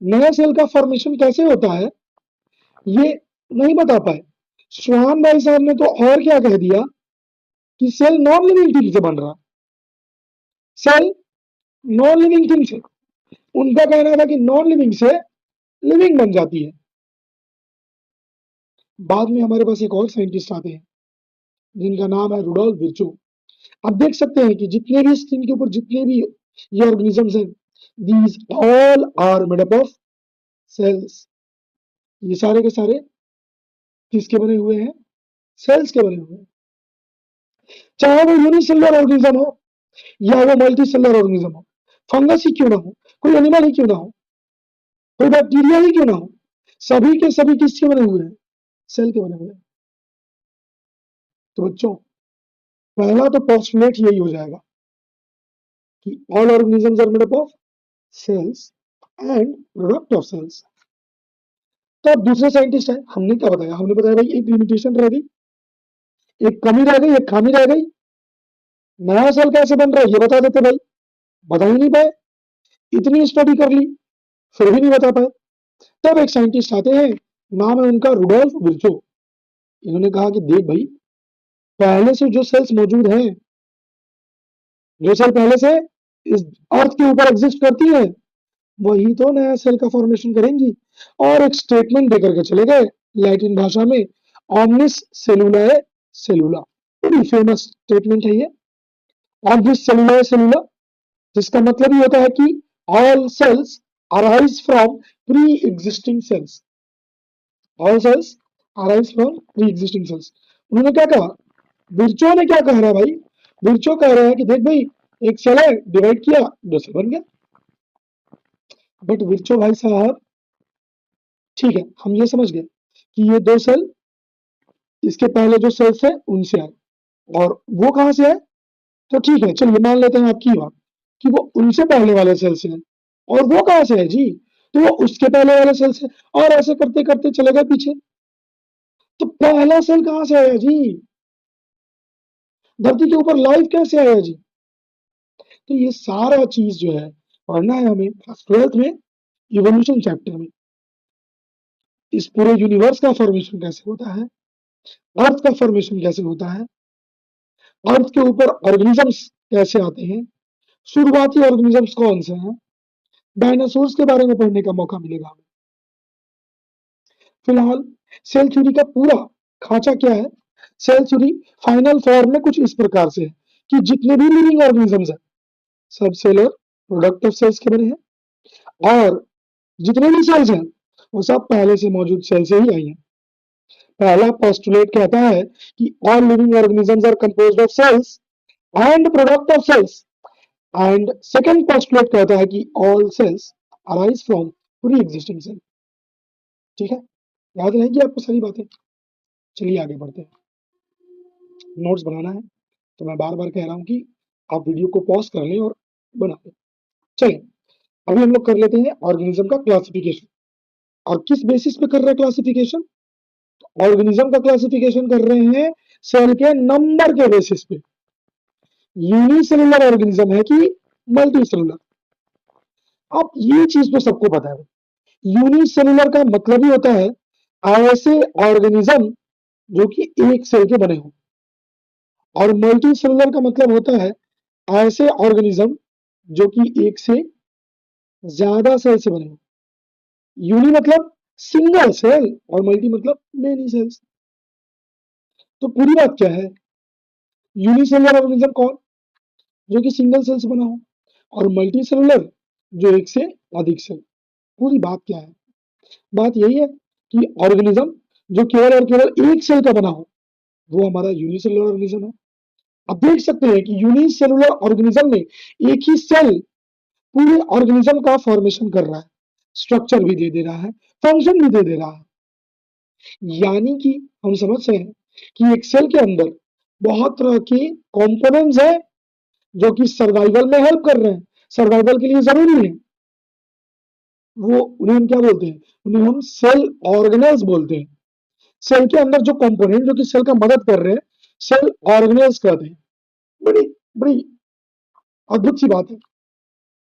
नया सेल का फॉर्मेशन कैसे होता है, ये नहीं बता पाए। श्वान भाई साहब ने तो और क्या कह दिया कि सेल नॉन लिविंग थिंग से बन रहा है, सेल नॉन लिविंग थिंग से। उनका कहना था कि नॉन लिविंग से लिविंग बन जाती है। बाद में हमारे पास एक और साइंटिस्ट आते हैं जिनका नाम है रुडोल्फ विर्चो। आप देख सकते हैं कि जितने भी स्किन के ऊपर जितने भी ये ऑर्गेनिजम्स हैं, these all are made up of cells. ये सारे के सारे किसके बने हुए हैं? सेल्स के बने हुए हैं। चाहे वो यूनिसेलुलर ऑर्गेनिज्म हो या वो मल्टी सेलुलर ऑर्गेनिज्म हो, फंगस ही क्यों ना हो, कोई एनिमल ही क्यों ना हो, कोई बैक्टीरिया ही क्यों ना हो, सभी के सभी किसके बने हुए हैं? सेल के बने हुए हैं। तो बच्चों, पहला तो पोस्टुलेट यही हो जाएगा कि all organisms are made up of cells and product of cells. तो अब दूसरे साइंटिस्ट है, हमने क्या बताया, हमने बताया भाई एक लिमिटेशन रह गई, एक कमी रह गई, एक खामी रह गई। नया सेल कैसे बन रहा है ये बता देते भाई, बता ही नहीं पाए, इतनी स्टडी कर ली फिर भी नहीं बता पाए। तब एक साइंटिस्ट आते हैं, नाम है उनका रुडोल्फ विर्चो। इन्होंने कहा कि देख भाई, पहले से जो सेल्स मौजूद हैं, जो सेल पहले से इस अर्थ के ऊपर एग्जिस्ट करती है, वही तो नया सेल का फॉर्मेशन करेंगी। और एक स्टेटमेंट देकर के चले गए लैटिन भाषा में, ऑमनिस सेलुलाe सेलुला। बड़ी फेमस स्टेटमेंट है ये, ऑमनिस सेलुलाe सेलुला, जिसका मतलब ये होता है कि all cells arise from pre existing cells. All cells arise from pre existing cells. उन्होंने क्या कहा, विर्चो ने क्या कह रहा है भाई, विर्चो कह रहा है कि देख भाई, एक सेल है, डिवाइड किया, दो सेल बन गया। बट विर्चो भाई साहब, ठीक है हम ये समझ गए कि ये दो सेल इसके पहले जो सेल्स है उनसे आए, और वो कहां से आए, तो ठीक है चलिए मान लेते हैं आपकी बात कि वो उनसे पहले वाले सेल से है, और वो कहां से है जी, तो वो उसके पहले वाले सेल से, और ऐसे करते करते चले गए पीछे। तो पहला सेल कहां से आया जी, धरती के ऊपर लाइफ कैसे आया जी। तो ये सारा चीज जो है पढ़ना है हमें क्लास 12th में, इवोल्यूशन चैप्टर में। इस पूरे यूनिवर्स का फॉर्मेशन कैसे होता है, अर्थ का फॉर्मेशन कैसे होता है, अर्थ के ऊपर ऑर्गेनिजम्स कैसे आते हैं, शुरुआती ऑर्गेनिजम्स कौन से हैं, डायनासोर्स के बारे में पढ़ने का मौका मिलेगा हमें। फिलहाल सेल थ्योरी का पूरा खांचा क्या है, सेल थ्योरी फाइनल फॉर्म में कुछ इस प्रकार से है कि जितने भी लिविंग ऑर्गेनिजम्स हैं सब सेल और प्रोडक्ट ऑफ सेल्स के बने हैं, और जितने भी सेल्स हैं वो सब पहले से मौजूद सेल से ही आई हैं। पहला पोस्टुलेट कहता है कि all living organisms are composed of cells and product of cells, and second postulate कहता है कि all cells arise from pre existing cell. ठीक है, याद रहेगी आपको सारी बातें। चलिए आगे बढ़ते हैं, नोट्स बनाना है तो मैं बार बार कह रहा हूँ कि आप वीडियो को पॉज कर लें और बना लें। चलिए अभी हम लोग कर लेते हैं ऑर्गेनिज्म का क्लासिफिकेशन। और किस बेसिस पे कर रहे हैं क्लासिफिकेशन, ऑर्गेनिज्म का क्लासिफिकेशन कर रहे हैं सेल के नंबर के बेसिस पे। यूनिसेलुलर ऑर्गेनिज्म है कि मल्टी सेलुलर, अब ये चीज तो सबको पता है। यूनिसेलुलर का मतलब ही होता है ऐसे ऑर्गेनिज्म जो कि एक सेल के बने हो, और मल्टी सेलुलर का मतलब होता है ऐसे ऑर्गेनिज्म जो कि एक से ज्यादा सेल से बने हो। यूनि मतलब सिंगल सेल और मल्टी मतलब मेनी सेल्स। तो पूरी बात क्या है, यूनिसेलुलर ऑर्गेनिज्म कौन, जो कि सिंगल सेल से बना हो, और मल्टी सेलुलर जो एक से अधिक सेल। पूरी बात क्या है, बात यही है कि ऑर्गेनिज्म जो केवल और केवल एक सेल का बना हो वो हमारा यूनिसेलुलर ऑर्गेनिज्म है। अब देख सकते हैं कि यूनिसेलुलर ऑर्गेनिज्म में एक ही सेल पूरे ऑर्गेनिज्म का फॉर्मेशन कर रहा है, स्ट्रक्चर भी दे दे रहा है, फंक्शन भी दे दे रहा है। यानी कि हम समझ रहे हैं कि एक सेल के अंदर बहुत तरह के कंपोनेंट्स हैं जो कि सर्वाइवल में हेल्प कर रहे हैं, सर्वाइवल के लिए जरूरी है। वो उन्हें हम क्या बोलते हैं, उन्हें हम सेल ऑर्गेनेल्स बोलते हैं। सेल के अंदर जो कंपोनेंट जो कि सेल का मदद कर रहे हैं, सेल ऑर्गेनेल्स कहते हैं। बड़ी बड़ी अद्भुत सी बात है।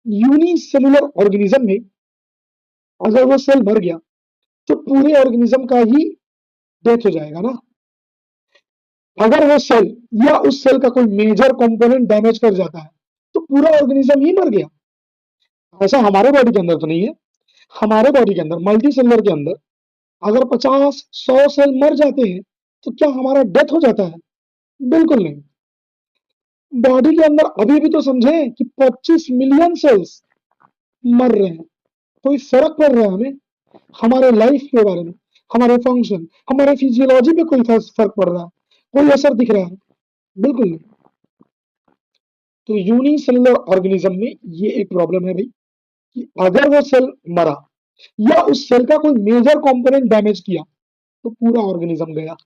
यूनिसेलुलर ऑर्गेनिज्म में अगर वो सेल मर गया तो पूरे ऑर्गेनिज्म का ही डेथ हो जाएगा ना। अगर वो सेल या उस सेल का कोई मेजर कंपोनेंट डैमेज कर जाता है तो पूरा ऑर्गेनिज्म ही मर गया। ऐसा हमारे बॉडी के अंदर तो नहीं है। हमारे बॉडी के अंदर मल्टी सेलुलर के अंदर अगर 50-100 सेल मर जाते हैं तो क्या हमारा डेथ हो जाता है, बिल्कुल नहीं। बॉडी के अंदर अभी भी तो समझे कि 25 मिलियन सेल्स मर रहे हैं। कोई फर्क पड़ रहा है हमें हमारे लाइफ के बारे में, हमारे फंक्शन, हमारे फिजियोलॉजी पे कोई फर्क पड़ रहा है, कोई असर दिख रहा है, बिल्कुल नहीं। तो यूनिसेलुलर ऑर्गेनिज्म में ये एक प्रॉब्लम है भाई कि अगर वो सेल मरा या उस सेल का कोई मेजर कंपोनेंट डैमेज किया तो पूरा ऑर्गेनिज्म गया।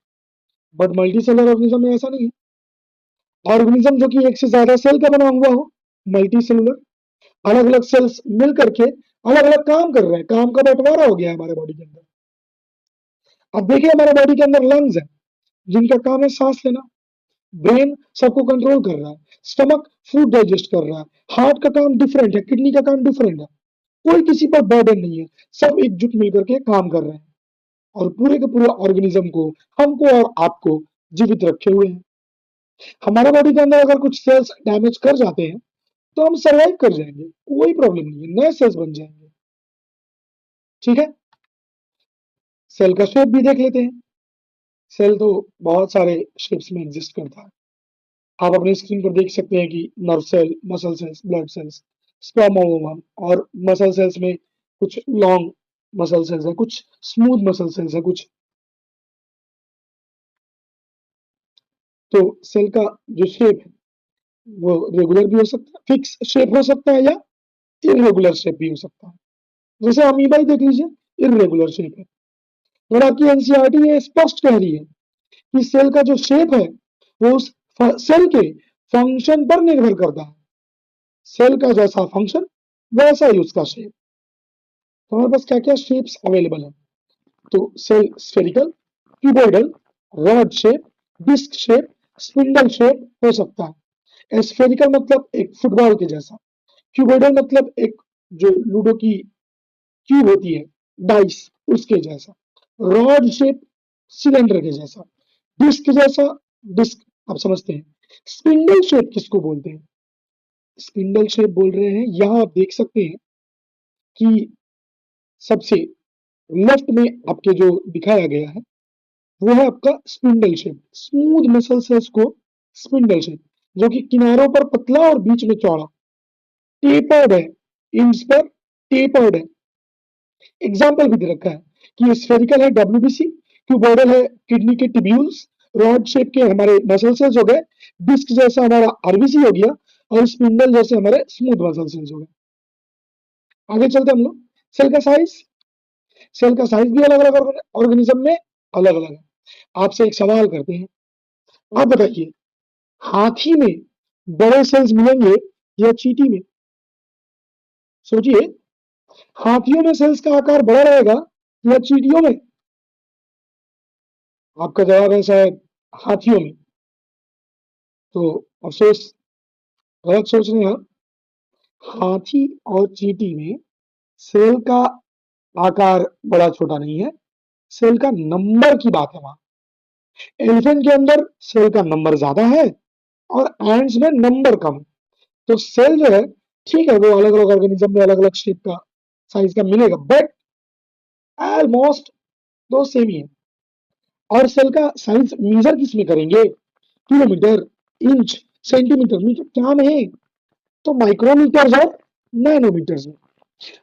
बट मल्टी सेलुलर ऑर्गेनिज्म में ऐसा नहीं है। ऑर्गेनिज्म जो कि एक से ज्यादा सेल का बना हुआ हो, मल्टी सेलुलर, अलग अलग सेल्स मिल करके अलग अलग काम कर रहे हैं, काम का बंटवारा हो गया है हमारे बॉडी के अंदर। अब देखिए हमारे बॉडी के अंदर लंग्स है जिनका काम है सांस लेना, ब्रेन सबको कंट्रोल कर रहा है, स्टमक फूड डाइजेस्ट कर रहा है, हार्ट का काम डिफरेंट है, किडनी का काम डिफरेंट है, कोई किसी पर बर्डन नहीं है, सब एकजुट मिलकर के काम कर रहे हैं और पूरे के पूरे ऑर्गेनिज्म को, हमको और आपको जीवित रखे हुए हैं। हमारे बॉडी के अंदर अगर कुछ सेल्स डैमेज कर जाते हैं तो हम सर्वाइव कर जाएंगे, कोई प्रॉब्लम नहीं है, नए सेल्स बन जाएंगे। ठीक है, सेल का शेप भी देख लेते हैं। सेल तो बहुत सारे शेप्स में एग्जिस्ट करता है। आप अपनी स्क्रीन पर देख सकते हैं कि nerve cell, muscle cells, blood cells, sperm ovum, और मसल सेल्स में कुछ लॉन्ग मसल सेल्स है, कुछ स्मूथ मसल सेल्स है, कुछ। तो सेल का जो शेप है वो रेगुलर भी हो सकता है, फिक्स शेप हो सकता है, या इरेगुलर शेप भी हो सकता है। जैसे अमीबा ही देख लीजिए, इरेगुलर शेप है। और आपकी एनसीईआरटी ये स्पष्ट कह रही है कि सेल का जो शेप है वो उस सेल के फंक्शन पर निर्भर करता है। सेल का जैसा फंक्शन वैसा ही उसका शेप। तो हमारे पास क्या क्या शेप्स अवेलेबल है? तो cell spherical, cuboidal, rod shape, disc shape, spindle shape हो सकता है। स्फेरिकल मतलब एक फुटबॉल के जैसा, क्यूबॉइडल मतलब एक जो लूडो की क्यूब होती है, डाइस, उसके जैसा, रॉड शेप सिलेंडर के जैसा, डिस्क जैसा, डिस्क आप समझते हैं। स्पिंडल शेप किसको बोलते हैं? स्पिंडल शेप बोल रहे हैं, यहां आप देख सकते हैं कि सबसे लेफ्ट में आपके जो दिखाया गया है वो है आपका spindle shape, smooth muscle cells को स्पिंडल शेप, जो कि किनारों पर पतला और बीच में चौड़ा, टेपर्ड है, इंड्स पर टेपर्ड है। एग्जाम्पल भी दे रखा है कि स्फेरिकल है डब्ल्यूबीसी, क्यूबॉइडल है किडनी के टिब्यूल्स, रॉड शेप के हमारे मसल सेल्स हो गए, डिस्क जैसा हमारा आरबीसी हो गया, और स्पिंडल जैसे हमारे स्मूथ मसल सेल्स हो गए। आगे चलते हम लोग। सेल का साइज, सेल का साइज भी अलग अलग ऑर्गेनिज्म में अलग अलग है। आपसे एक सवाल करते हैं, आप बताइए, हाथी में बड़े सेल्स मिलेंगे या चींटी में? सोचिए, हाथियों में सेल्स का आकार बड़ा रहेगा या चींटियों में? आपका जवाब है शायद हाथियों में। तो अफसोस, गलत सोच रहे हैं आप। हाथी और चींटी में सेल का आकार बड़ा छोटा नहीं है, सेल का नंबर की बात है वहां। एलिफेंट के अंदर सेल का नंबर ज्यादा है और एंड्स में नंबर कम है। तो सेल जो है, ठीक है, वो अलग अलग ऑर्गेनिज्म में अलग अलग शेप का, साइज का मिलेगा, बट ऑलमोस्ट दो सेम ही है। और सेल का साइज मेजर किस में करेंगे? किलोमीटर, इंच, सेंटीमीटर, मीटर, क्या में? तो माइक्रोमीटर्स और नैनोमीटर्स में।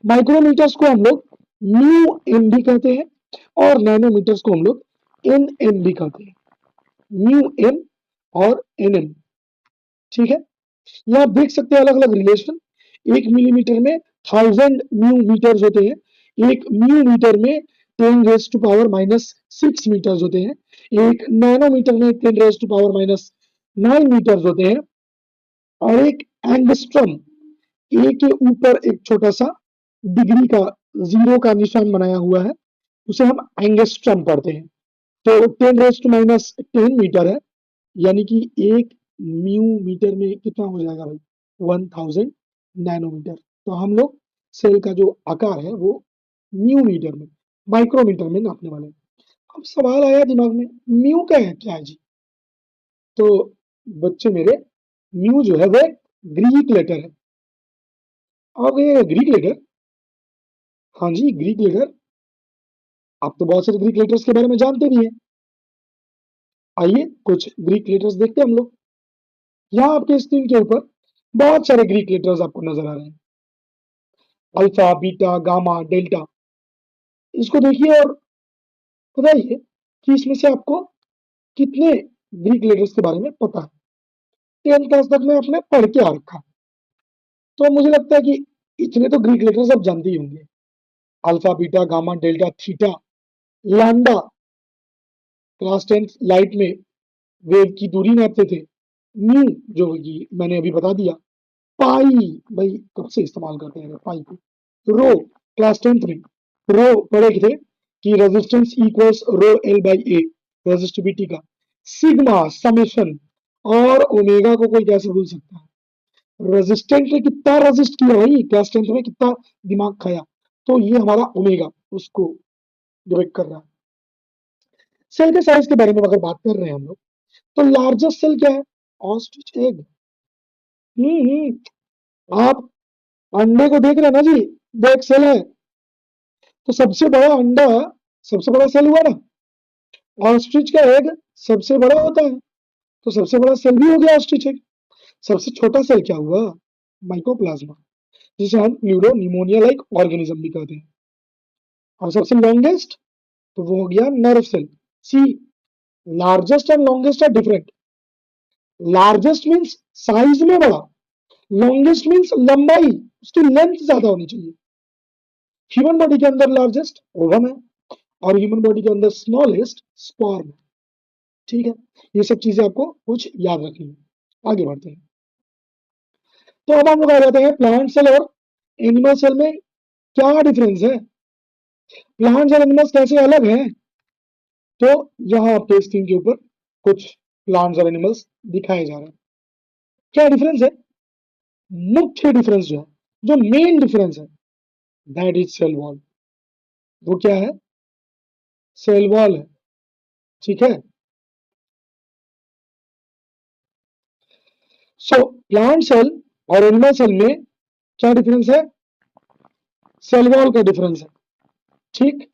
माइक्रोमीटर्स को हम लोग म्यू एम भी कहते हैं और नैनोमीटर्स को हम लोग एन एम भी कहते हैं। म्यू एम और एन एम। ठीक है, यहाँ आप देख सकते हैं अलग अलग रिलेशन। एक मिलीमीटर में 1000 म्यू मीटर्स होते हैं, एक म्यू मीटर में 10⁻⁻6 मीटर्स होते हैं, एक नैनोमीटर में 10⁻⁹ मीटर्स होते हैं, और एक एंगस्ट्रम, ए के ऊपर एक छोटा सा डिग्री का जीरो का निशान बनाया हुआ है, उसे हम एंगस्ट्रम पढ़ते हैं। तो 10⁻10 मीटर है, यानी कि एक म्यू मीटर में कितना हो जाएगा भाई? 1000 नैनोमीटर। तो हम लोग सेल का जो आकार है वो म्यू मीटर में, माइक्रोमीटर में नापने वाले हैं। अब सवाल आया दिमाग में, म्यू का है क्या है जी? तो बच्चे मेरे, म्यू जो है वह ग्रीक लेटर है। अब ये ग्रीक लेटर, हाँ जी ग्रीक लेटर, आप तो बहुत सारे ग्रीक लेटर्स के बारे में जानते भी हैं। आइए कुछ ग्रीक लेटर्स देखते हैं हम लोग। यहाँ आपके स्क्रीन के ऊपर बहुत सारे ग्रीक लेटर्स आपको नजर आ रहे हैं, अल्फा, बीटा, गामा, डेल्टा। इसको देखिए और बताइए कि इसमें से आपको कितने ग्रीक लेटर्स के बारे में पता है। 10th क्लास तक में आपने पढ़ के आ रखा, तो मुझे लगता है कि इतने तो ग्रीक लेटर्स आप जानते ही होंगे। Alpha, beta, gamma, delta, theta, lambda. Class 10th light में वेव की दूरी नापते थे। म्यू जो कि मैंने अभी बता दिया, पाई, भाई कब से इस्तेमाल करते हैं पाई को। रो, क्लास 10th में रो पढ़े थे कि resistance equals rho L by A, resistivity का। सिग्मा समेशन, और ओमेगा को कोई कैसे भूल सकता है। रेजिस्टेंट ने कितना रेजिस्ट किया भाई क्लास 10th में, कितना दिमाग खाया, तो ये हमारा ओमेगा उसको डिपेक्ट कर रहा है। सेल के साइज के बारे में अगर बात कर रहे हैं हम लोग, तो लार्जेस्ट सेल क्या है, ऑस्ट्रिच एग। आप अंडे को देख रहे हैं ना जी, वो एक सेल है, तो सबसे बड़ा अंडा सबसे बड़ा सेल हुआ ना। ऑस्ट्रिच का एग सबसे बड़ा होता है, तो सबसे बड़ा सेल भी हो गया ऑस्ट्रिच एग। सबसे छोटा सेल क्या हुआ, माइकोप्लाज्मा, जिसे हम न्यूरो निमोनिया लाइक ऑर्गेनिज्म भी कहते हैं। और सबसे लॉन्गेस्ट, तो वो हो गया nerve cell. C, largest and longest are different. Largest means size में बड़ा, लॉन्गेस्ट मीन्स लंबाई, उसकी लेंथ ज्यादा होनी चाहिए। ह्यूमन बॉडी के अंदर लार्जेस्ट ओवम है, और ह्यूमन बॉडी के अंदर स्मॉलेस्ट स्पर्म। ठीक है, ये सब चीजें आपको कुछ याद रखनी है। आगे बढ़ते हैं, तो अब हम लोग आ जाते हैं प्लांट सेल और एनिमल सेल में क्या डिफरेंस है, प्लांट्स और एनिमल्स कैसे अलग हैं। तो यहाँ आपके स्क्रीन के ऊपर कुछ प्लांट्स और एनिमल्स दिखाए जा रहे हैं। क्या डिफरेंस है, मुख्य डिफरेंस जो है, जो मेन डिफरेंस है, दैट इज सेल वॉल। वो क्या है, सेल वॉल है। ठीक है, सो प्लांट सेल और एनिमल सेल में क्या डिफरेंस है, सेल वॉल का डिफरेंस है। ठीक,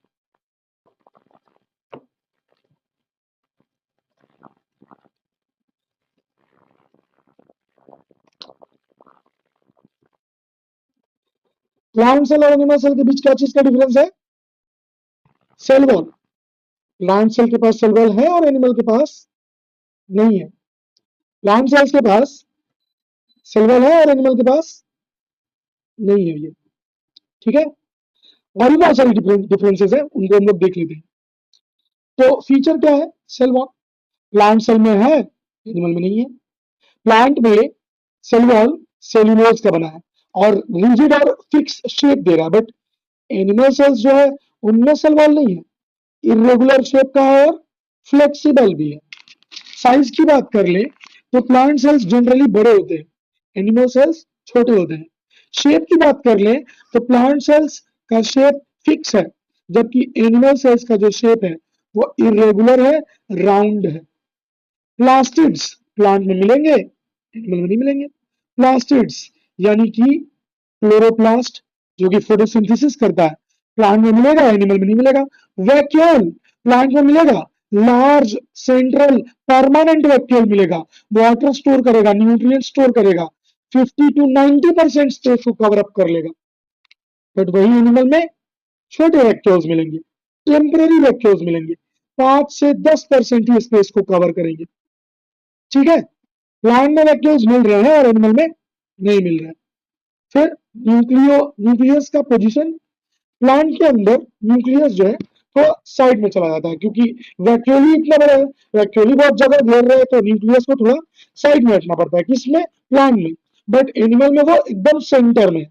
प्लांट सेल और एनिमल सेल के बीच क्या चीज का डिफरेंस है, सेल वॉल। प्लांट सेल के पास सेल वॉल है और एनिमल के पास नहीं है। प्लांट सेल्स के पास सेल वॉल है और एनिमल के पास नहीं है ये। ठीक है, और भी बहुत सारी डिफरेंसेस है, उनको हम लोग देख लेते हैं। तो फीचर क्या है सेल वॉल, प्लांट सेल में है एनिमल में नहीं है। प्लांट में सेल वॉल सेल्यूलोज का बना है और रिजिड और फिक्स शेप दे रहा है, बट एनिमल सेल्स जो है उनमें सेल वॉल नहीं है, इरेगुलर शेप का है और फ्लेक्सिबल भी है। साइज की बात कर ले तो प्लांट सेल्स जनरली बड़े होते हैं, एनिमल सेल्स छोटे होते हैं। शेप की बात कर ले तो प्लांट सेल्स का शेप फिक्स है, जबकि एनिमल सेल्स का जो शेप है वो इरेगुलर है, राउंड है। प्लास्टिड्स प्लांट में मिलेंगे, एनिमल में नहीं मिलेंगे। प्लास्टिड्स यानी कि क्लोरोप्लास्ट, जो कि फोटोसिंथेसिस करता है, प्लांट में मिलेगा, एनिमल में नहीं मिलेगा। वैक्यूल प्लांट में मिलेगा, लार्ज सेंट्रल परमानेंट वैक्यूल मिलेगा, वाटर स्टोर करेगा, न्यूट्रिएंट स्टोर करेगा, 50 to 90% स्पेस को कवर अप कर लेगा। बट वही एनिमल में छोटे वैक्यूल्स मिलेंगे, टेम्पररी वैक्यूल्स मिलेंगे, 5 से 10% ही स्पेस को कवर करेंगे। ठीक है, प्लांट में वैक्यूल्स मिल रहे हैं और एनिमल में नहीं मिल रहे हैं। फिर न्यूक्लियस का पोजीशन, प्लांट के अंदर न्यूक्लियस जो है तो साइड में चला जाता है, क्योंकि वैक्यूली इतना बड़ा है, वैक्यूली बहुत जगह घेर रहे हैं, तो न्यूक्लियस को थोड़ा साइड में रखना पड़ता है, किसमें, प्लांट में। बट एनिमल में वो एकदम सेंटर में।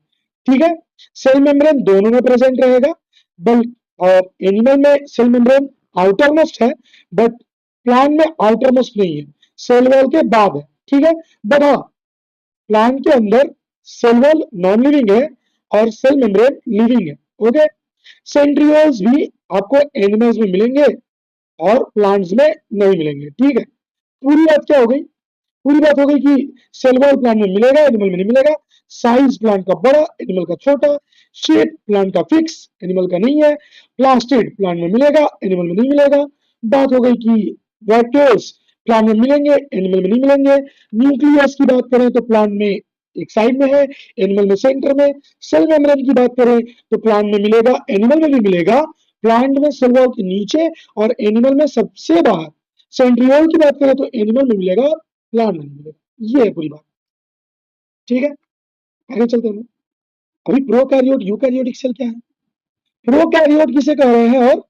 ठीक है, सेल मेम्ब्रेन दोनों में प्रेजेंट रहेगा, बल्कि और एनिमल में सेल मेम्ब्रेन आउटर मोस्ट है, बट प्लांट में आउटर मोस्ट नहीं है, सेल वॉल के बाद है। ठीक है, बट हाँ, प्लांट के अंदर सेल वॉल नॉन लिविंग है और सेल मेम्ब्रेन लिविंग है। ओके, सेंट्रियोल्स भी आपको एनिमल्स में मिलेंगे और प्लांट्स में नहीं मिलेंगे। ठीक है, पूरी बात क्या हो गई, पूरी बात हो गई कि सेल वॉल प्लांट में मिलेगा, एनिमल में नहीं मिलेगा। साइज प्लांट का बड़ा, एनिमल का छोटा। शेप प्लांट का फिक्स, एनिमल का नहीं है। प्लास्टिड प्लांट में मिलेगा, एनिमल में नहीं मिलेगा। बात हो गई कि वैक्यूल्स प्लांट में मिलेंगे, एनिमल में नहीं मिलेंगे। न्यूक्लियस की बात करें तो प्लांट में एक साइड में है, एनिमल में सेंटर में। सेल मेम्ब्रेन की बात करें तो प्लांट में मिलेगा, एनिमल में भी मिलेगा। प्लांट में सेल वॉल के नीचे और एनिमल में सबसे बाहर। सेंट्रियोल की बात करें तो एनिमल में मिलेगा, प्लांट में नहीं मिलेगा। ये है पूरी बात। ठीक है, आगे चलते हैं। अभी प्रोकैरियोट यूकैरियोटिक सेल क्या है, प्रोकैरियोट किसे कह रहे हैं और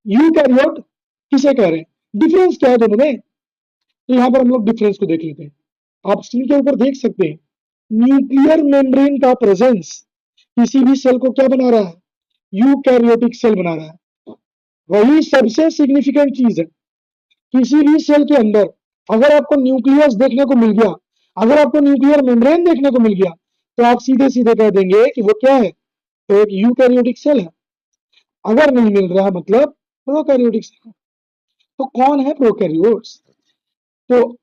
यूकैरियोट किसे कह रहे हैं, डिफरेंस क्या है दोनों में। तो यहाँ पर हम लोग डिफरेंस को देख लेते हैं। आप स्क्रीन के ऊपर देख सकते हैं न्यूक्लियर मेम्ब्रेन का प्रेजेंस किसी भी सेल को क्या बना रहा है, यूकैरियोटिक सेल बना रहा है। वही सबसे सिग्निफिकेंट चीज है। किसी भी सेल के अंदर अगर आपको न्यूक्लियस देखने को मिल गया, अगर आपको न्यूक्लियर मेम्ब्रेन देखने को मिल गया, तो आप सीधे सीधे कह देंगे कि वो क्या है, तो एक यूकैरियोटिक सेल है। अगर नहीं मिल रहा मतलब प्रोकैरियोटिक सेल है। तो कौन है प्रोकैरियोट्स? तो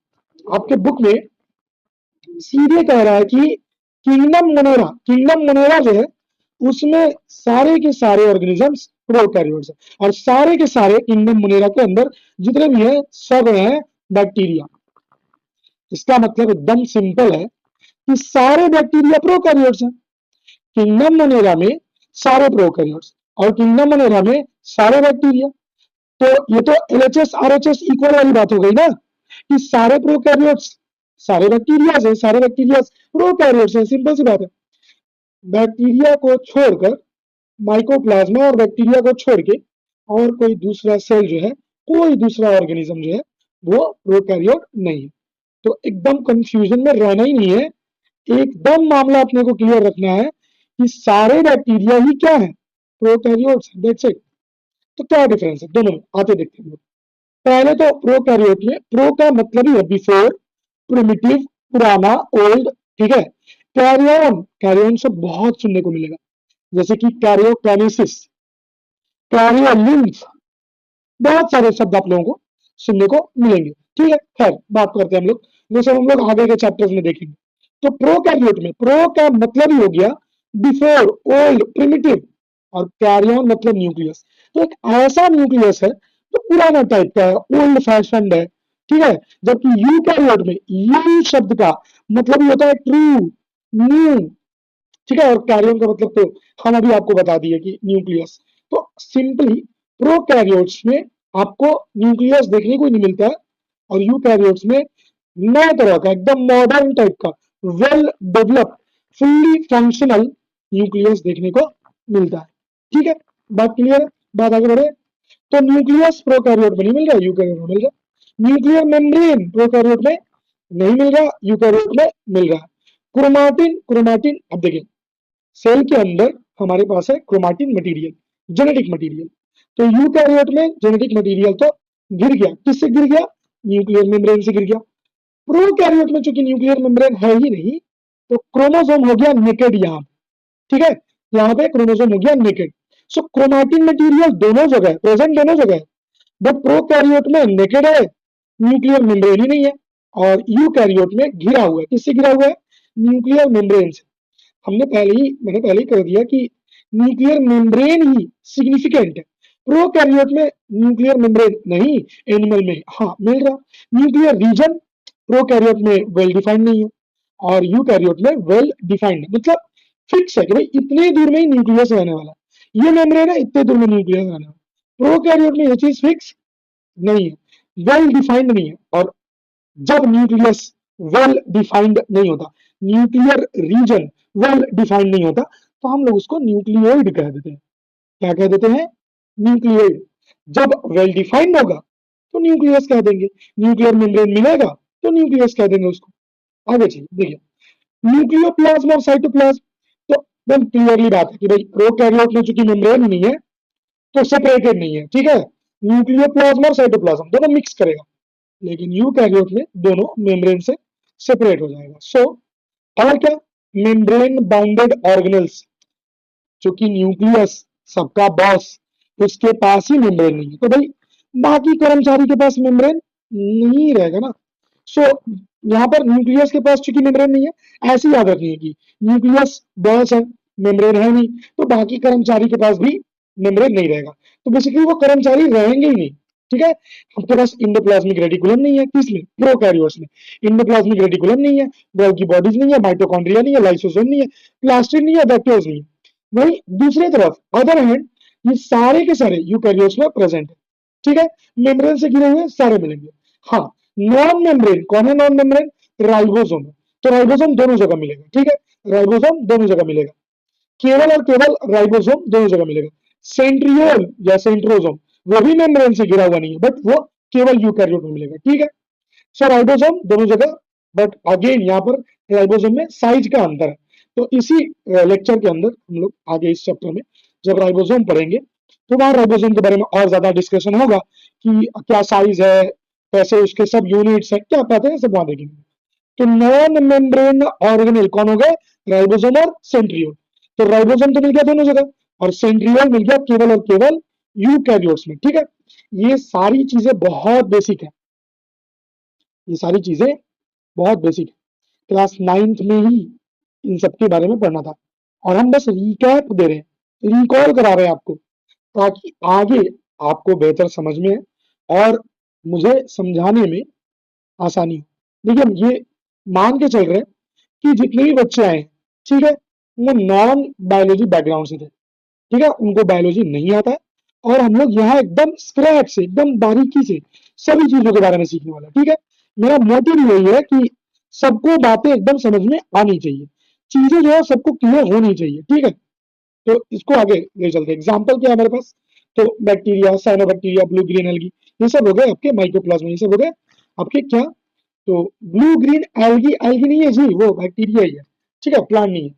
आपके बुक में सीधे कह रहा है कि किंगडम मोनेरा जो है उसमें सारे के सारे ऑर्गेनिजम्स प्रोकैरियोट्स है, और सारे के सारे किंगडम मोनेरा के अंदर जितने भी हैं सब हैं बैक्टीरिया। इसका मतलब एकदम सिंपल है कि सारे बैक्टीरिया प्रोकैरियोट्स हैं। किंगडम मोनेरा में सारे प्रोकैरियोट्स और किंगडम मोनेरा में सारे बैक्टीरिया। तो ये तो एलएचएस आरएचएस इक्वल वाली बात हो गई ना, कि सारे प्रोकैरियोट्स सारे बैक्टीरिया है, सारे बैक्टीरिया प्रोकैरियोट्स है, सिंपल सी बात है। बैक्टीरिया को छोड़कर माइकोप्लाज्मा और बैक्टीरिया को छोड़ के और कोई दूसरा सेल जो है, कोई दूसरा ऑर्गेनिज्म जो है वो प्रोकैरियोट नहीं है। तो एकदम कंफ्यूजन में रहना ही नहीं है, एकदम मामला अपने को क्लियर रखना है कि सारे बैक्टीरिया ही क्या है, प्रोकैरियोट्स, दैट्स इट। तो क्या डिफरेंस है दोनों में, आते देखते हैं। पहले तो प्रोकैरियोट में प्रो का मतलब ही है बिफोर, प्रिमिटिव, पुराना, ओल्ड, ठीक है। कैरियन, कैरियन से बहुत सुनने को मिलेगा, जैसे कि कैरियोकाइनेसिस, कैरियोलिम्फ, बहुत सारे शब्द आप लोगों को सुनने को मिलेंगे, ठीक है। खैर बात करते हैं हम लोग, जैसे हम लोग आगे के चैप्टर्स में देखेंगे। तो प्रोकैरियोट में प्रो का मतलब ही हो गया बिफोर, ओल्ड, प्रिमिटिव, और कैरियन मतलब न्यूक्लियस। तो एक ऐसा न्यूक्लियस है जो पुराना टाइप का है, ओल्ड फैशन है, ठीक है। जबकि यूकैरियोट में यू शब्द का मतलब ही होता है ट्रू, न्यू, ठीक है। और कैरियन का मतलब तो हम अभी आपको बता दिए कि न्यूक्लियस। तो सिंपली प्रोकैरियोट्स में आपको न्यूक्लियस देखने को नहीं मिलता है, और यूकैरियोट्स में नए तरह का एकदम मॉडर्न टाइप का well developed fully functional nucleus देखने को मिलता है, ठीक है। बात क्लियर है, बात आगे बढ़े। तो न्यूक्लियस प्रोकैरियोट में नहीं मिल रहा, यूकैरियोट में मिल रहा। न्यूक्लियर मेम्ब्रेन प्रोकैरियोट में नहीं मिल रहा, यूकैरियोट में मिल रहा। क्रोमाटिन, क्रोमाटिन अब देखिए, सेल के अंदर हमारे पास है क्रोमाटिन मटेरियल, जेनेटिक मटेरियल। तो यूकैरियोट में जेनेटिक मटेरियल तो गिर गया, किससे गिर गया, न्यूक्लियर मेम्ब्रेन से गिर गया। प्रोकैरियोट में चूंकि न्यूक्लियर मेम्ब्रेन है ही नहीं, तो क्रोमोसोम हो गया नेकेड यहाँ, ठीक है। यहाँ पे क्रोमोसोम हो गया नेकेड। सो क्रोमाटिन मटेरियल दोनों जगह प्रेजेंट, दोनों जगह, बट प्रोकैरियोट में नेकेड है, न्यूक्लियर मेम्ब्रेन ही नहीं है। और यूकैरियोट में घिरा हुआ है, किससे घिरा हुआ है, न्यूक्लियर मेम्ब्रेन से। मैंने पहले ही कर दिया कि न्यूक्लियर मेम्ब्रेन ही सिग्निफिकेंट है। प्रोकैरियोट में न्यूक्लियर मेम्ब्रेन नहीं, एनिमल में हाँ मिल रहा। न्यूक्लियर रीजन प्रोकैरियोट में वेल डिफाइंड नहीं है, और यूकैरियोट में वेल डिफाइंड है, मतलब फिक्स है कि भाई इतने दूर में ही न्यूक्लियस रहने वाला है, ये मेम्ब्रेन है इतने दूर में न्यूक्लियस रहने वाला। प्रोकैरियोट में ये चीज फिक्स नहीं है, वेल डिफाइंड नहीं है। और जब न्यूक्लियस वेल डिफाइंड नहीं होता, न्यूक्लियर रीजन वेल डिफाइंड नहीं होता, तो हम लोग उसको न्यूक्लियोइड कह देते हैं। क्या कह देते हैं, न्यूक्लियोइड। जब वेल डिफाइंड होगा तो न्यूक्लियस कह देंगे, न्यूक्लियर मेम्ब्रेन मिलेगा तो न्यूक्लियस कह देंगे उसको। आगे चलिए देखिए, न्यूक्लियोप्लाज्म और साइटोप्लाज्म, तो एकदम क्लियरली बात है कि भाई प्रोकैरियोट में चूंकि मेम्ब्रेन नहीं है तो सेपरेटेड नहीं है, ठीक है। न्यूक्लियोप्लाज्म और साइटोप्लाज्म दोनों मिक्स करेगा, लेकिन यूकैरियोट में दोनों मेम्ब्रेन से सेपरेट हो जाएगा। सो और क्या, मेम्ब्रेन बाउंडेड ऑर्गेनल्स, चूंकि न्यूक्लियस सबका बॉस, उसके पास ही मेम्ब्रेन नहीं है, तो भाई बाकी कर्मचारी के पास मेम्ब्रेन नहीं रहेगा ना। सो यहाँ पर न्यूक्लियस के पास चूंकि मेम्ब्रेन नहीं है, ऐसी याद रखनी है कि न्यूक्लियस बॉस है, मेम्ब्रेन है नहीं, तो बाकी कर्मचारी के पास भी मेम्ब्रेन नहीं रहेगा। तो बेसिकली वो कर्मचारी रहेंगे ही नहीं, ठीक है। आपके पास इंडोप्लाज्मिक रेटिकुलम नहीं है, किसमें, प्रोकैरियोट्स में इंडोप्लाज्मिक रेटिकुलम नहीं है, गोल्गी बॉडीज नहीं है, माइटोकॉन्ड्रिया नहीं है, लाइसोसोम नहीं है, प्लास्टिड नहीं है, वेक्टर्स नहीं है। वही दूसरी तरफ अदर हैंड ये सारे के सारे यूकैरियोट्स में प्रेजेंट है, ठीक है। मेम्ब्रेन से घिरे हुए सारे मिलेंगे। हाँ, नॉन मेम्ब्रेन कौन है, नॉन मेम्ब्रेन राइबोसोम है, तो राइबोसोम दोनों जगह मिलेगा, ठीक है। राइबोसोम दोनों जगह मिलेगा, केवल और केवल राइबोसोम दोनों जगह मिलेगा। सेंट्रियोल या सेंट्रोसोम वो भी मेम्ब्रेन से घिरा हुआ नहीं है, बट वो केवल यूकैरियोट में मिलेगा, ठीक है। सो राइबोसोम दोनों जगह बट अगेन यहाँ पर राइबोसोम में साइज का अंतर है। तो इसी लेक्चर के अंदर हम लोग आगे इस चैप्टर में जब राइबोसोम पढ़ेंगे तो वहां राइबोसोम के बारे में और ज्यादा डिस्कशन होगा कि क्या साइज है, कैसे उसके सब यूनिट्स है, क्या कहते हैं, सब वहां देखेंगे। तो नॉन मेम्ब्रेन ऑर्गेनेल कौन हो गए? राइबोसोम और सेंट्रियोल। तो राइबोसोम तो मिल गया दोनों जगह और सेंट्रियोल मिल गया केवल और केवल यूकैरियोट्स में। ठीक है, ये सारी चीजें बहुत बेसिक है, ये सारी चीजें बहुत बेसिक है, क्लास 9th में ही इन सब के बारे में पढ़ना था और हम बस रिकैप दे रहे हैं, रिकॉल करा रहे हैं आपको, ताकि आगे आपको बेहतर समझ में और मुझे समझाने में आसानी हो। देखिए हम ये मान के चल रहे हैं कि जितने भी बच्चे आए, ठीक है, वो नॉन बायोलॉजी बैकग्राउंड से थे, ठीक है, उनको बायोलॉजी नहीं आता है और हम लोग यहाँ एकदम स्क्रैच से, एकदम बारीकी से सभी चीजों के बारे में सीखने वाला है। ठीक है, मेरा मोटिव यही है कि सबको बातें एकदम समझ में आनी चाहिए, चीजें जो है सबको क्लियर होनी चाहिए। ठीक है, तो इसको आगे ले चलते हैं। एग्जाम्पल क्या है हमारे पास? तो bacteria, cyanobacteria, blue green algae, ये सब हो गए आपके माइक्रोप्लाज्मा, ये सब हो गए आपके क्या? तो ब्लू ग्रीन एल्गी, एल्गी नहीं है जी, वो बैक्टीरिया ही है, ठीक है, प्लांट नहीं है।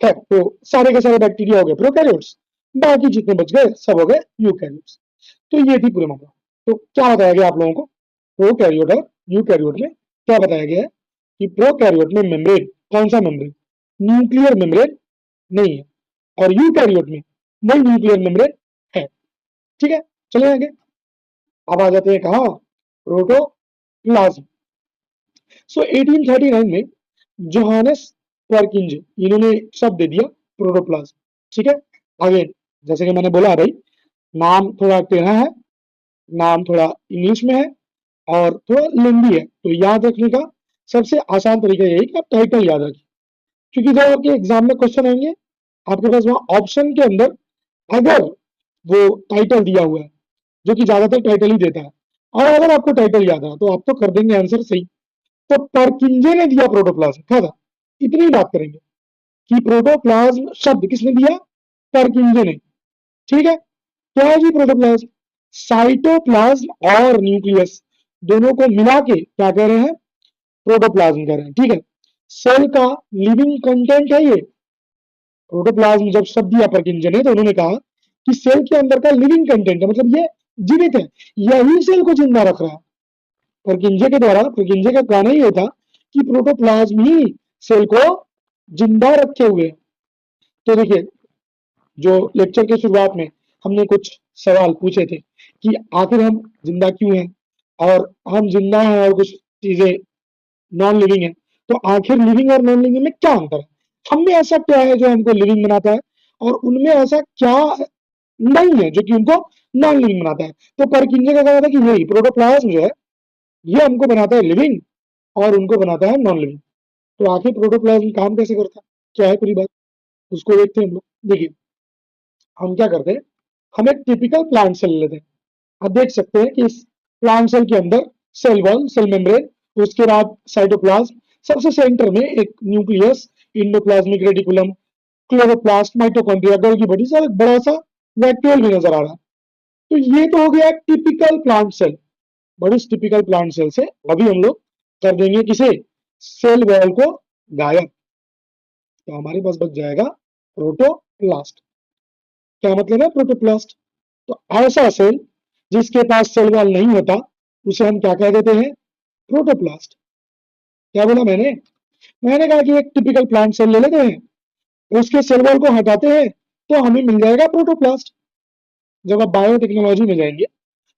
खैर, तो सारे के सारे बैक्टीरिया हो गए प्रोकैरियोट्स, बाकी जितने बच गए सब हो गए यूकैरियोट्स। तो ये थी पूरे मामला। तो क्या बताया गया आप लोगों को? प्रोकैरियोट और यूकैरियोट में क्या बताया गया है कि प्रोकैरियोट में मेम्ब्रेन, कौन सा मेम्ब्रेन? न्यूक्लियर मेम्ब्रेन नहीं है, और यूकैरियोट में वही न्यूक्लियर मेम्ब्रेन है। ठीक है, चले आगे। अब आ जाते हैं कहा? प्रोटोप्लाज्म। सो 1839 में जोहानस पर्किंजे, इन्होंने शब्द दे दिया प्रोटोप्लाज्म। ठीक है, आगे जैसे कि मैंने बोला भाई, नाम थोड़ा टेढ़ा है, नाम थोड़ा इंग्लिश में है और थोड़ा लेंदी है, तो याद रखने का सबसे आसान तरीका यही कि आप टाइटल याद रखिए, क्योंकि जब आपके एग्जाम में क्वेश्चन आएंगे आपके पास वहां ऑप्शन के अंदर अगर वो टाइटल दिया हुआ है, जो कि ज्यादातर टाइटल ही देता है, और अगर आपको टाइटल याद है तो आप तो कर देंगे आंसर सही। तो पर्किंजे ने दिया प्रोटोप्लाज्म, क्या था? इतनी बात करेंगे कि प्रोटोप्लाज्म शब्द किसने दिया? पर्किंजे ने। ठीक है, क्या है जी प्रोटोप्लाज्म? साइटोप्लाज्म और न्यूक्लियस दोनों को मिला के क्या कह रहे हैं? प्रोटोप्लाज्म कह रहे हैं। ठीक है, सेल का लिविंग कंटेंट है ये प्रोटोप्लाज्म। जब शब्द दिया पर्किंजे ने तो उन्होंने कहा कि सेल के अंदर का लिविंग कंटेंट है, मतलब ये जीवित है, यही सेल को जिंदा रख रहा है। पर्किंजे के द्वारा, पर्किंजे का कहना ही होता कि प्रोटोप्लाज्म ही सेल को जिंदा रखे हुए। तो देखिए, जो लेक्चर के शुरुआत में हमने कुछ सवाल पूछे थे कि आखिर हम जिंदा क्यों हैं, और हम जिंदा हैं और कुछ चीजें नॉन लिविंग है, तो आखिर लिविंग और नॉन लिविंग में क्या अंतर है? हम में ऐसा क्या है जो हमको लिविंग बनाता है और उनमें ऐसा क्या नहीं है जो कि उनको नॉन लिविंग बनाता है? तो पर्किंजे का कहना था कि यही प्रोटोप्लाज्म जो है ये हमको बनाता है लिविंग और उनको बनाता है नॉन लिविंग। तो आखिर प्रोटोप्लाज्म काम कैसे करता है, क्या है पूरी बात, उसको देखते हैं हम लोग। देखिए हम क्या करते हैं, हम एक टिपिकल प्लांट सेल लेते हैं। आप देख सकते हैं कि इस प्लांट सेल के अंदर सेल वॉल, सेल मेम्ब्रेन, उसके बाद साइटोप्लाज्म, सबसे सेंटर में एक nucleus, endoplasmic reticulum, chloroplast, mitochondria, Golgi body, सब एक बड़ा सा वैक्यूल भी नजर आ रहा है। तो ये तो हो गया टिपिकल प्लांट सेल। बट इस टिपिकल प्लांट सेल से अभी हम लोग कर देंगे किसे? सेल वॉल को गायब, तो हमारे पास बच जाएगा प्रोटोप्लास्ट। क्या मतलब है प्रोटोप्लास्ट? तो ऐसा सेल जिसके पास सेल वॉल नहीं होता उसे हम क्या कह देते हैं? प्रोटोप्लास्ट। क्या बोला मैंने? मैंने कहा कि एक टिपिकल प्लांट सेल ले लेते हैं, उसके सेल वॉल को हटाते हैं तो हमें मिल जाएगा प्रोटोप्लास्ट। जब आप बायोटेक्नोलॉजी में जाएंगे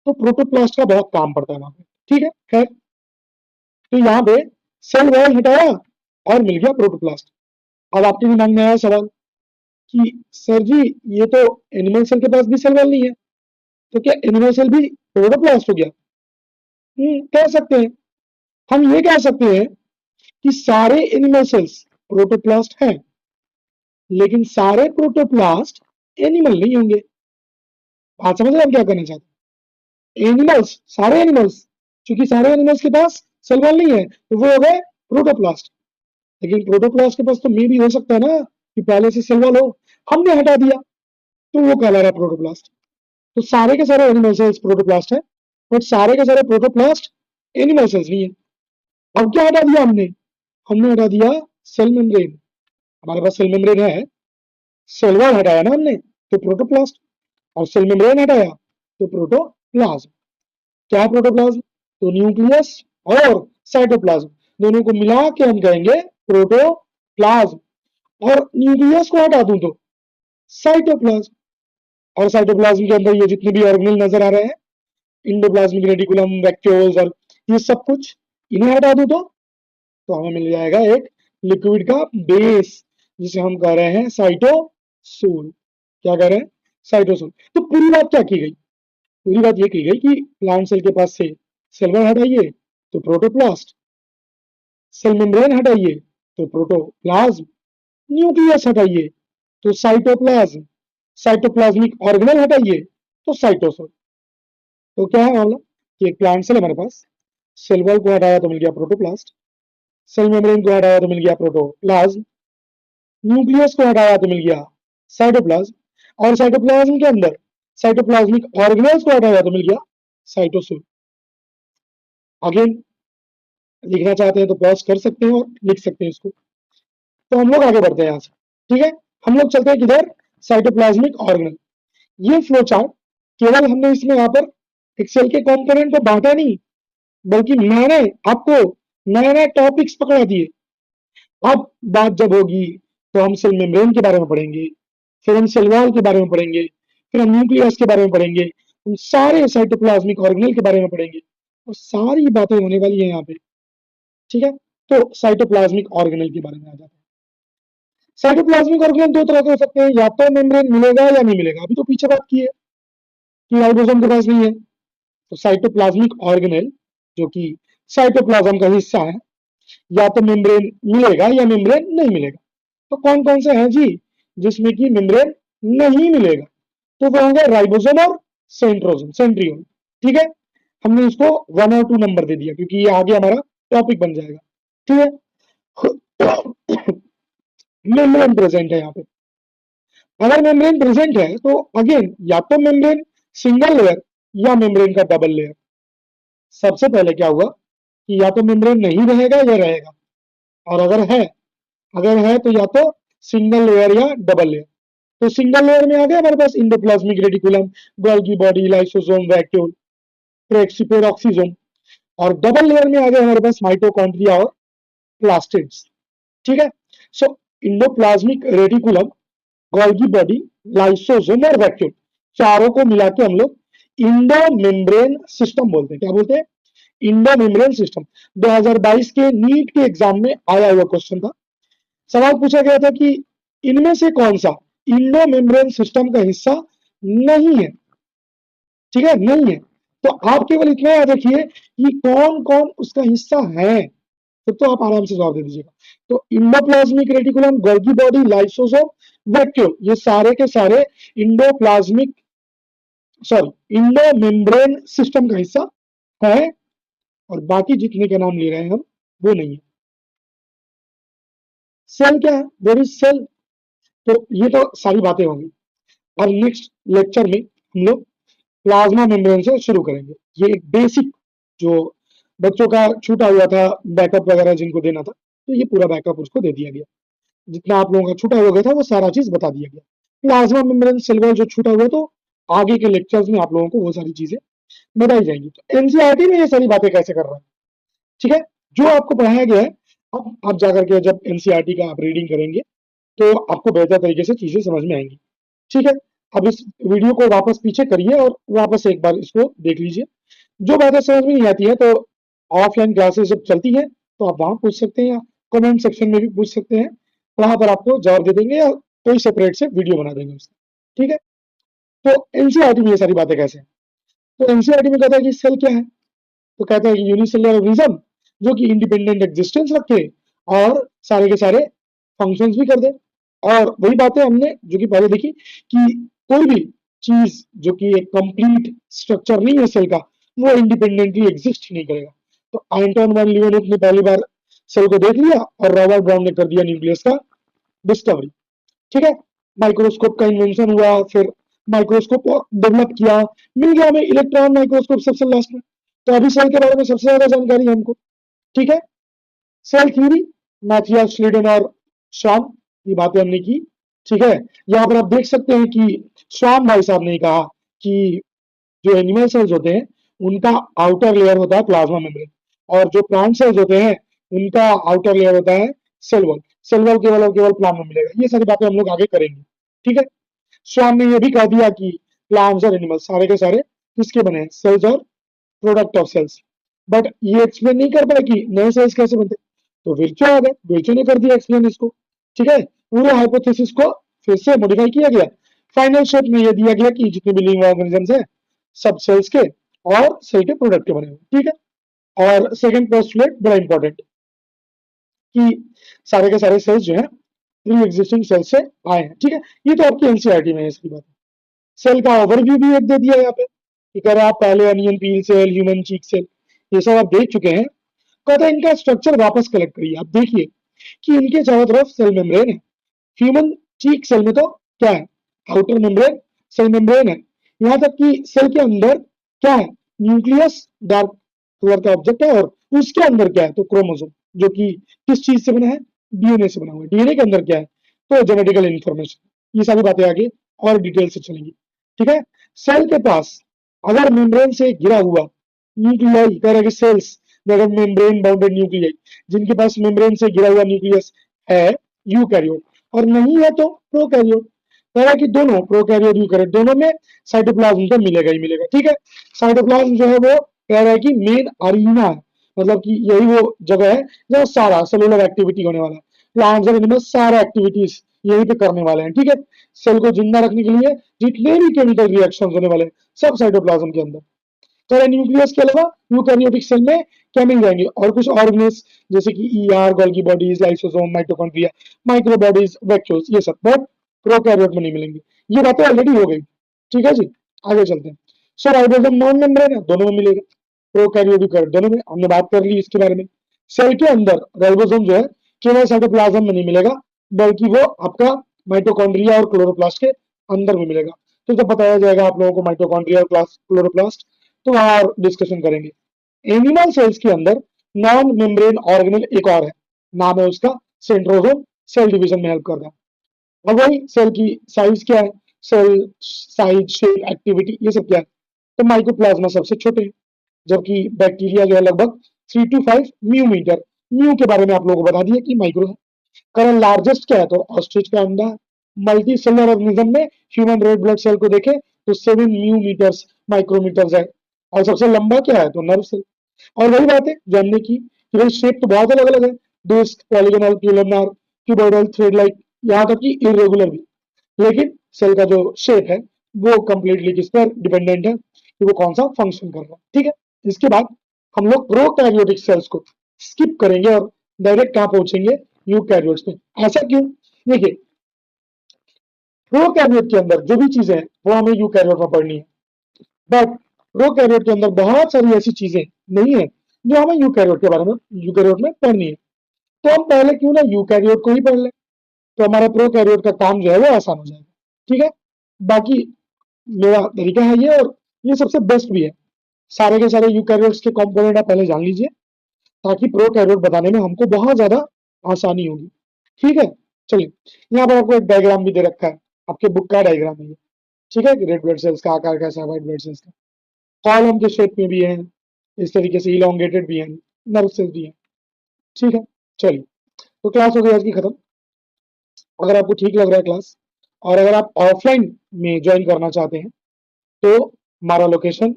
तो प्रोटोप्लास्ट का बहुत काम पड़ता है वहां पे। ठीक है, खैर, तो यहाँ पे सेल वॉल हटाया और मिल गया प्रोटोप्लास्ट। अब आपके दिमाग में आया सवाल कि सर जी ये तो एनिमल सेल के पास भी सेल वॉल नहीं है, तो क्या एनिमल सेल भी प्रोटोप्लास्ट हो गया? कह सकते हैं। हम ये कह सकते हैं कि सारे एनिमल सेल्स प्रोटोप्लास्ट हैं, लेकिन सारे प्रोटोप्लास्ट एनिमल नहीं होंगे। बात समझ रहे हैं हम क्या करना चाहते हैं? एनिमल्स, सारे एनिमल्स, क्योंकि सारे एनिमल्स के पास सेल वॉल नहीं है तो वो हो गए प्रोटोप्लास्ट। लेकिन प्रोटोप्लास्ट के पास तो मे भी हो सकता है ना कि पहले से सेल वॉल हो, हमने हटा दिया, तो वो कहला रहा है प्रोटोप्लास्ट। तो सारे के सारे एनिमल सेल्स प्रोटोप्लास्ट है, बट सारे के सारे प्रोटोप्लास्ट एनिमल सेल्स नहीं है। अब क्या हटा दिया हमने? हमने हटा दिया सेल मेम्ब्रेन, हमारे पास सेल मेम्ब्रेन है, सेल वॉल हटाया ना हमने तो प्रोटोप्लास्ट, और सेल मेम्ब्रेन हटाया तो प्रोटोप्लाज्म। क्या है प्रोटोप्लाज्म? तो न्यूक्लियस और साइटोप्लाज्म दोनों को मिला के हम कहेंगे प्रोटोप्लाज्म, और न्यूक्लियस को हटा दूं तो साइटोप्लाज्म, और साइटोप्लाज्म के अंदर ये जितने भी ऑर्गेनेल नजर आ रहे हैं, इंडोप्लाज्मिक रेटिकुलम, वैक्यूल्स और ये सब कुछ, इन्हें हटा दूं तो हमें मिल जाएगा एक लिक्विड का बेस, जिसे हम कह रहे हैं साइटोसोल। क्या कह रहे हैं? साइटोसोल। तो पूरी बात क्या की गई? पूरी बात ये की गई कि प्लांट सेल के पास से सेल वॉल हटाइए तो प्रोटोप्लास्ट, सेल मेम्ब्रेन हटाइए तो प्रोटोप्लाज्म, न्यूक्लियस हटाइए तो साइटोप्लाज्म, साइटोप्लाज्मिक ऑर्गेनेल हटाइए तो साइटोसोल। तो क्या है मामला कि एक प्लांट सेल हमारे पास, सेल वॉल को हटाया तो मिल गया प्रोटोप्लास्ट, सेल मेम्ब्रेन को हटाया तो मिल गया प्रोटोप्लाज्म, न्यूक्लियस को हटाया तो मिल गया साइटोप्लाज्म, और साइटोप्लाज्म के अंदर साइटोप्लाज्मिक ऑर्गेनेल्स को हटाया तो मिल गया साइटोसोल। अगेन लिखना चाहते हैं तो पॉज कर सकते हैं और लिख सकते हैं इसको। तो हम लोग आगे बढ़ते हैं यहाँ से, ठीक है। हम लोग चलते हैं किधर? Cytoplasmic organelle. ये फ्लो चार्ट केवल हमने इसमें यहाँ पर एक सेल के कंपोनेंट को बांटा नहीं, बल्कि मैंने आपको नए नए टॉपिक्स पकड़ा दिए। अब बात जब होगी तो हम सेल मेम्ब्रेन के बारे में पढ़ेंगे, फिर हम सेल वॉल के बारे में पढ़ेंगे, फिर हम न्यूक्लियस के बारे में पढ़ेंगे, उन सारे साइटोप्लाज्मिक ऑर्गेनेल के बारे में पढ़ेंगे, और सारी बातें होने वाली है यहाँ पे, ठीक है। तो साइटोप्लाज्मिक ऑर्गेनेल के बारे में आ जाते हैं। साइटोप्लाज्मिक ऑर्गेनेल दो तरह के हो सकते हैं, या तो मेम्ब्रेन मिलेगा या नहीं मिलेगा। अभी तो पीछे बात की है कि राइबोसोम के पास नहीं है, तो साइटोप्लाज्मिक ऑर्गेनेल जो कि साइटोप्लाज्म का हिस्सा है, या तो मेम्ब्रेन मिलेगा या मेम्ब्रेन नहीं मिलेगा। तो कौन कौन से हैं जी जिसमें कि मेम्ब्रेन नहीं मिलेगा? तो वो होंगे राइबोसोम और सेंट्रोसोम, सेंट्रियोल, ठीक है। हमने इसको 1 और 2 नंबर दे दिया क्योंकि ये आगे हमारा टॉपिक बन जाएगा, ठीक है। मेम्ब्रेन प्रेजेंट है यहाँ पे। अगर मेम्ब्रेन प्रेजेंट है तो अगेन या तो मेम्ब्रेन सिंगल लेयर या मेम्ब्रेन का डबल लेयर। सबसे पहले क्या हुआ कि या तो मेम्ब्रेन नहीं रहेगा या रहेगा, और अगर है तो या तो सिंगल लेयर या डबल लेयर। तो सिंगल लेयर में आ गया हमारे पास endoplasmic reticulum, Golgi body, lysosome, vacuole, peroxisome, और डबल लेयर में आ गया हमारे पास माइटोकॉन्ड्रिया और प्लास्टिड्स, ठीक है। So endoplasmic reticulum, Golgi body, lysosome और वैक्यूल, चारों को मिला के हम लोग इंडो मेम्ब्रेन सिस्टम बोलते हैं। क्या बोलते हैं? Indo membrane system. 2022 के नीट के एग्जाम में आया हुआ क्वेश्चन था। सवाल पूछा गया था कि इनमें से कौन सा इंडो मेम्ब्रेन सिस्टम का हिस्सा नहीं है, ठीक है, नहीं है। तो आप केवल इतना याद रखिए कि कौन कौन उसका हिस्सा है, तो आप आराम से जवाब दे दीजिएगा। तो endoplasmic reticulum, Golgi body, lysosome, vacuole, ये सारे के सारे endoplasmic sorry Indo membrane system का हिस्सा है, और बाकी जितने के नाम ले रहे हैं हम वो नहीं है। सेल क्या है? There is cell. तो ये तो सारी बातें होंगी, और नेक्स्ट लेक्चर में हम लोग प्लाज्मा मेम्ब्रेन से शुरू करेंगे। ये एक बेसिक जो बच्चों का छूटा हुआ था बैकअप वगैरह जिनको देना था, तो ये पूरा बैकअप उसको दे दिया गया। जितना आप लोगों का छूटा हुआ था वो सारा चीज बता दिया गया। प्लाज्मा मेम्ब्रेन सेल वॉल जो छूटा हुआ, तो आगे के लेक्चर्स में आप लोगों को वो सारी चीजें बताई जाएंगी। तो एनसीईआरटी में ये सारी बातें कैसे कर रहा है, ठीक है, जो आपको पढ़ाया गया है। अब आप जाकर के जब एनसीईआरटी का आप रीडिंग करेंगे तो आपको बेहतर तरीके से चीजें समझ में आएंगी, ठीक है। अब इस वीडियो को वापस पीछे करिए और वापस एक बार इसको देख लीजिए। जो बातें समझ में नहीं आती है तो ऑफलाइन क्लासेस जब चलती है तो आप वहां पूछ सकते हैं, या कमेंट सेक्शन में भी पूछ सकते हैं, वहां पर आपको जवाब दे देंगे, या कोई सेपरेट से वीडियो बना देंगे उसका, ठीक है। तो एनसीईआरटी में ये सारी बातें कैसे हैं? तो एनसीईआरटी में कहता है कि सेल क्या है? तो कहता है कि यूनिसेलुलर ऑर्गेनिज्म जो कि इंडिपेंडेंट एग्जिस्टेंस रखे और सारे के सारे फंक्शंस भी कर दे। और वही बातें हमने जो कि पहले देखी कि कोई भी चीज जो कि एक कंप्लीट स्ट्रक्चर नहीं है सेल का, वो इंडिपेंडेंटली एग्जिस्ट नहीं करेगा। तो एंटोन वैन लीeuwenhoek ने पहली बार सेल को देख लिया और रॉबर्ट ब्राउन ने कर दिया न्यूक्लियस का डिस्कवरी, ठीक है। माइक्रोस्कोप का इन्वेंशन हुआ, फिर माइक्रोस्कोप डेवलप किया, मिल गया हमें इलेक्ट्रॉन माइक्रोस्कोप सबसे लास्ट में। तो अभी सेल के बारे में सबसे ज्यादा जानकारी है हमको, ठीक है। सेल थ्योरी मैथिया, स्लीडन और श्वाम, ये बातें हमने की। ठीक है, यहाँ पर आप देख सकते हैं कि श्वाम भाई साहब ने कहा कि जो एनिमल सेल्स होते हैं उनका आउटर लेयर होता है प्लाज्मा मेम्ब्रेन, और जो प्लांट सेल्स होते हैं उनका आउटर लेयर होता है सेल वॉल। सेल वॉल केवल और केवल प्लांट में मिलेगा। ये सारी बातें हम लोग आगे करेंगे। ठीक है, स्वाम ने यह भी कह दिया कि प्लांट्स और एनिमल्स सारे के सारे किसके बने हैं, सेल्स और प्रोडक्ट ऑफ सेल्स। बट ये एक्सप्लेन नहीं कर पाए कि नए सेल्स कैसे बनते, तो विर्चो आ गए, विर्चो ने कर दिया एक्सप्लेन इसको। ठीक है, पूरे हाइपोथेसिस को फिर से मॉडिफाई किया गया। फाइनल शेप में यह दिया गया कि जितने भी लिविंग ऑर्गेनिजम्स हैं सब सेल्स के और सेल के प्रोडक्ट के बने हुए। ठीक है, और सेकंड पोस्टुलेट बड़ा इंपॉर्टेंट कि सारे के सारे सेल्स जो है प्री एग्जिस्टिंग सेल से आए हैं। ठीक है, ये तो आपकी एनसीईआरटी में है इसकी बात। सेल का ओवरव्यू भी एक दे दिया यहाँ पे कि कह रहे आप पहले onion peel cell, human cheek cell, ये सब आप देख चुके हैं। कहते हैं इनका स्ट्रक्चर वापस कलेक्ट करिए। आप देखिए कि इनके चारों तरफ सेल मेम्ब्रेन है। ह्यूमन चीक सेल में तो क्या है, आउटर मेम्ब्रेन सेल मेम्ब्रेन है। यहाँ तक कि सेल के अंदर क्या है, न्यूक्लियस डार्क कलर का ऑब्जेक्ट है, और उसके अंदर क्या है, तो क्रोमोसोम, जो कि किस चीज से बना है, डीएनए से बना हुआ है। डीएनए के अंदर क्या है, तो जेनेटिकल इंफॉर्मेशन। ये सारी बातें आगे और डिटेल से चलेंगी। ठीक है, सेल के पास अगर मेम्ब्रेन से घिरा हुआ न्यूक्लियाई, कह रहे कि सेल्स अगर मेम्ब्रेन बाउंडेड न्यूक्लियाई, जिनके पास मेम्ब्रेन से घिरा हुआ न्यूक्लियस है, यूकैरियोट, और नहीं है तो प्रोकैरियोट। कह रहा है कि दोनों प्रोकैरियोट यूकैरियोट दोनों में साइटोप्लाज्म तो मिलेगा ही मिलेगा। ठीक है, साइटोप्लाज्म जो है वो कह रहा है कि मेन अरीना है, मतलब कि यही वो जगह है जहाँ सारा सेलुलर एक्टिविटी होने वाला है। प्लांट्स और एनिमल्स सारा एक्टिविटीज यहीं पे करने वाले हैं। ठीक है, सेल को जिंदा रखने के लिए जितने भी केमिकल रिएक्शन होने वाले हैं सब साइटोप्लाज्म के अंदर। तो न्यूक्लियस के अलावा यूकैरियोटिक सेल में क्या मिल जाएंगे, और कुछ ऑर्गेनेल्स जैसे कि ER, Golgi bodies, lysosome, mitochondria, microbodies, vacuoles, ये सब बट प्रोकैरियोट में नहीं मिलेंगे। ये बातें ऑलरेडी हो गई। ठीक है जी, आगे चलते हैं। सो राइबोसोम नॉन मेम्ब्रेन है, दोनों में मिलेगा, प्रोकैरियोटिक दोनों में, हमने बात कर ली इसके बारे में। सेल के अंदर राइबोसोम जो है केवल साइटोप्लाज्म में नहीं मिलेगा, बल्कि वो आपका माइटोकॉन्ड्रिया और क्लोरोप्लास्ट के अंदर में मिलेगा। तो जब बताया जाएगा आप लोगों को माइटोकॉन्ड्रिया और क्लोरोप्लास्ट, तो वहां और डिस्कशन करेंगे। एनिमल सेल्स के अंदर नॉन मेम्ब्रेन ऑर्गेनल एक और है, नाम है उसका सेंट्रोसोम, सेल डिवीजन में हेल्प करता है। अब वही सेल की साइज क्या है, सेल साइज, शेप, एक्टिविटी, ये सब क्या है, तो माइकोप्लाज्मा सबसे छोटे हैं, जबकि बैक्टीरिया जो है लगभग 3 to 5 म्यू मीटर। म्यू के बारे में आप लोगों को बता दिया कि माइक्रो है। करंट लार्जेस्ट क्या है, तो ऑस्ट्रिच का अंडा है। मल्टी सेलुलर ऑर्गेनिज्म में ह्यूमन रेड ब्लड सेल को देखें तो 7 म्यू मीटर्स माइक्रोमीटर्स है। और सबसे लंबा क्या है, तो नर्व सेल। और वही बात है जो हमने की कि भाई शेप तो बहुत अलग अलग है, disc, polygonal, columnar, cuboidal, thread like, यहाँ तक कि इरेगुलर भी। लेकिन सेल का जो शेप है वो कंप्लीटली किस पर डिपेंडेंट है कि वो कौन सा फंक्शन कर रहा है। ठीक है, इसके बाद हम लोग प्रोकैरियोटिक सेल्स को स्किप करेंगे और डायरेक्ट कहाँ पहुंचेंगे, यूकैरियोट्स में। ऐसा क्यों, देखिए प्रोकैरियोट के अंदर जो भी चीजें हैं वो हमें यूकैरियोट में पढ़नी है, बट प्रोकैरियोट के अंदर बहुत सारी ऐसी चीजें नहीं है जो हमें यूकैरियोट के बारे में, यूकैरियोट में पढ़नी है। तो हम पहले क्यों ना यूकैरियोट को ही पढ़ लें, तो हमारा प्रोकैरियोट का काम जो है वो आसान हो जाएगा। ठीक है, बाकी मेरा तरीका है ये, और ये सबसे बेस्ट भी है। सारे के सारे यूकैरियोट्स के कंपोनेंट आप पहले जान लीजिए, ताकि प्रोकैरियोट बताने में हमको बहुत ज्यादा आसानी होगी। ठीक है, चलिए यहाँ पर आपको एक डायग्राम भी दे रखा है, आपके बुक का डायग्राम है ये। ठीक है, रेड ब्लड सेल्स का आकार कैसा है, व्हाइट ब्लड सेल्स का कॉलम के शेप में भी है, इस तरीके से इलोंगेटेड भी है, नर्व सेल्स भी है। ठीक है, चलिए तो क्लास हो गई आज की खत्म। अगर आपको ठीक लग रहा है क्लास, और अगर आप ऑफलाइन में ज्वाइन करना चाहते हैं, तो हमारा लोकेशन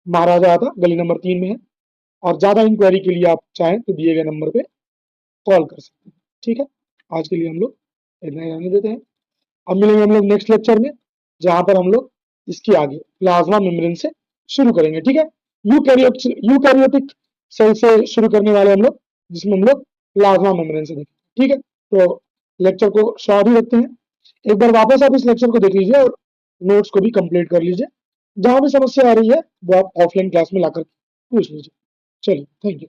महाराजा आता गली नंबर 3 में है, और ज्यादा इंक्वायरी के लिए आप चाहें तो दिए गए नंबर पे कॉल कर सकते हैं। ठीक है, आज के लिए हम लोग इतना ही रहने देते हैं। अब मिलेंगे हम लोग नेक्स्ट लेक्चर में, जहां पर हम लोग इसकी आगे प्लाज्मा मेम्ब्रेन से शुरू करेंगे। ठीक है, यूकैरियोटिक सेल से शुरू करने वाले हम लोग, जिसमें हम लोग प्लाज्मा मेम्ब्रेन से देखेंगे। ठीक है, तो लेक्चर को शॉर्ट ही रखते हैं। एक बार वापस आप इस लेक्चर को देख लीजिए और नोट्स को भी कंप्लीट कर लीजिए। जहां भी समस्या आ रही है वो आप ऑफलाइन क्लास में लाकर पूछ लीजिए। चलिए, थैंक यू।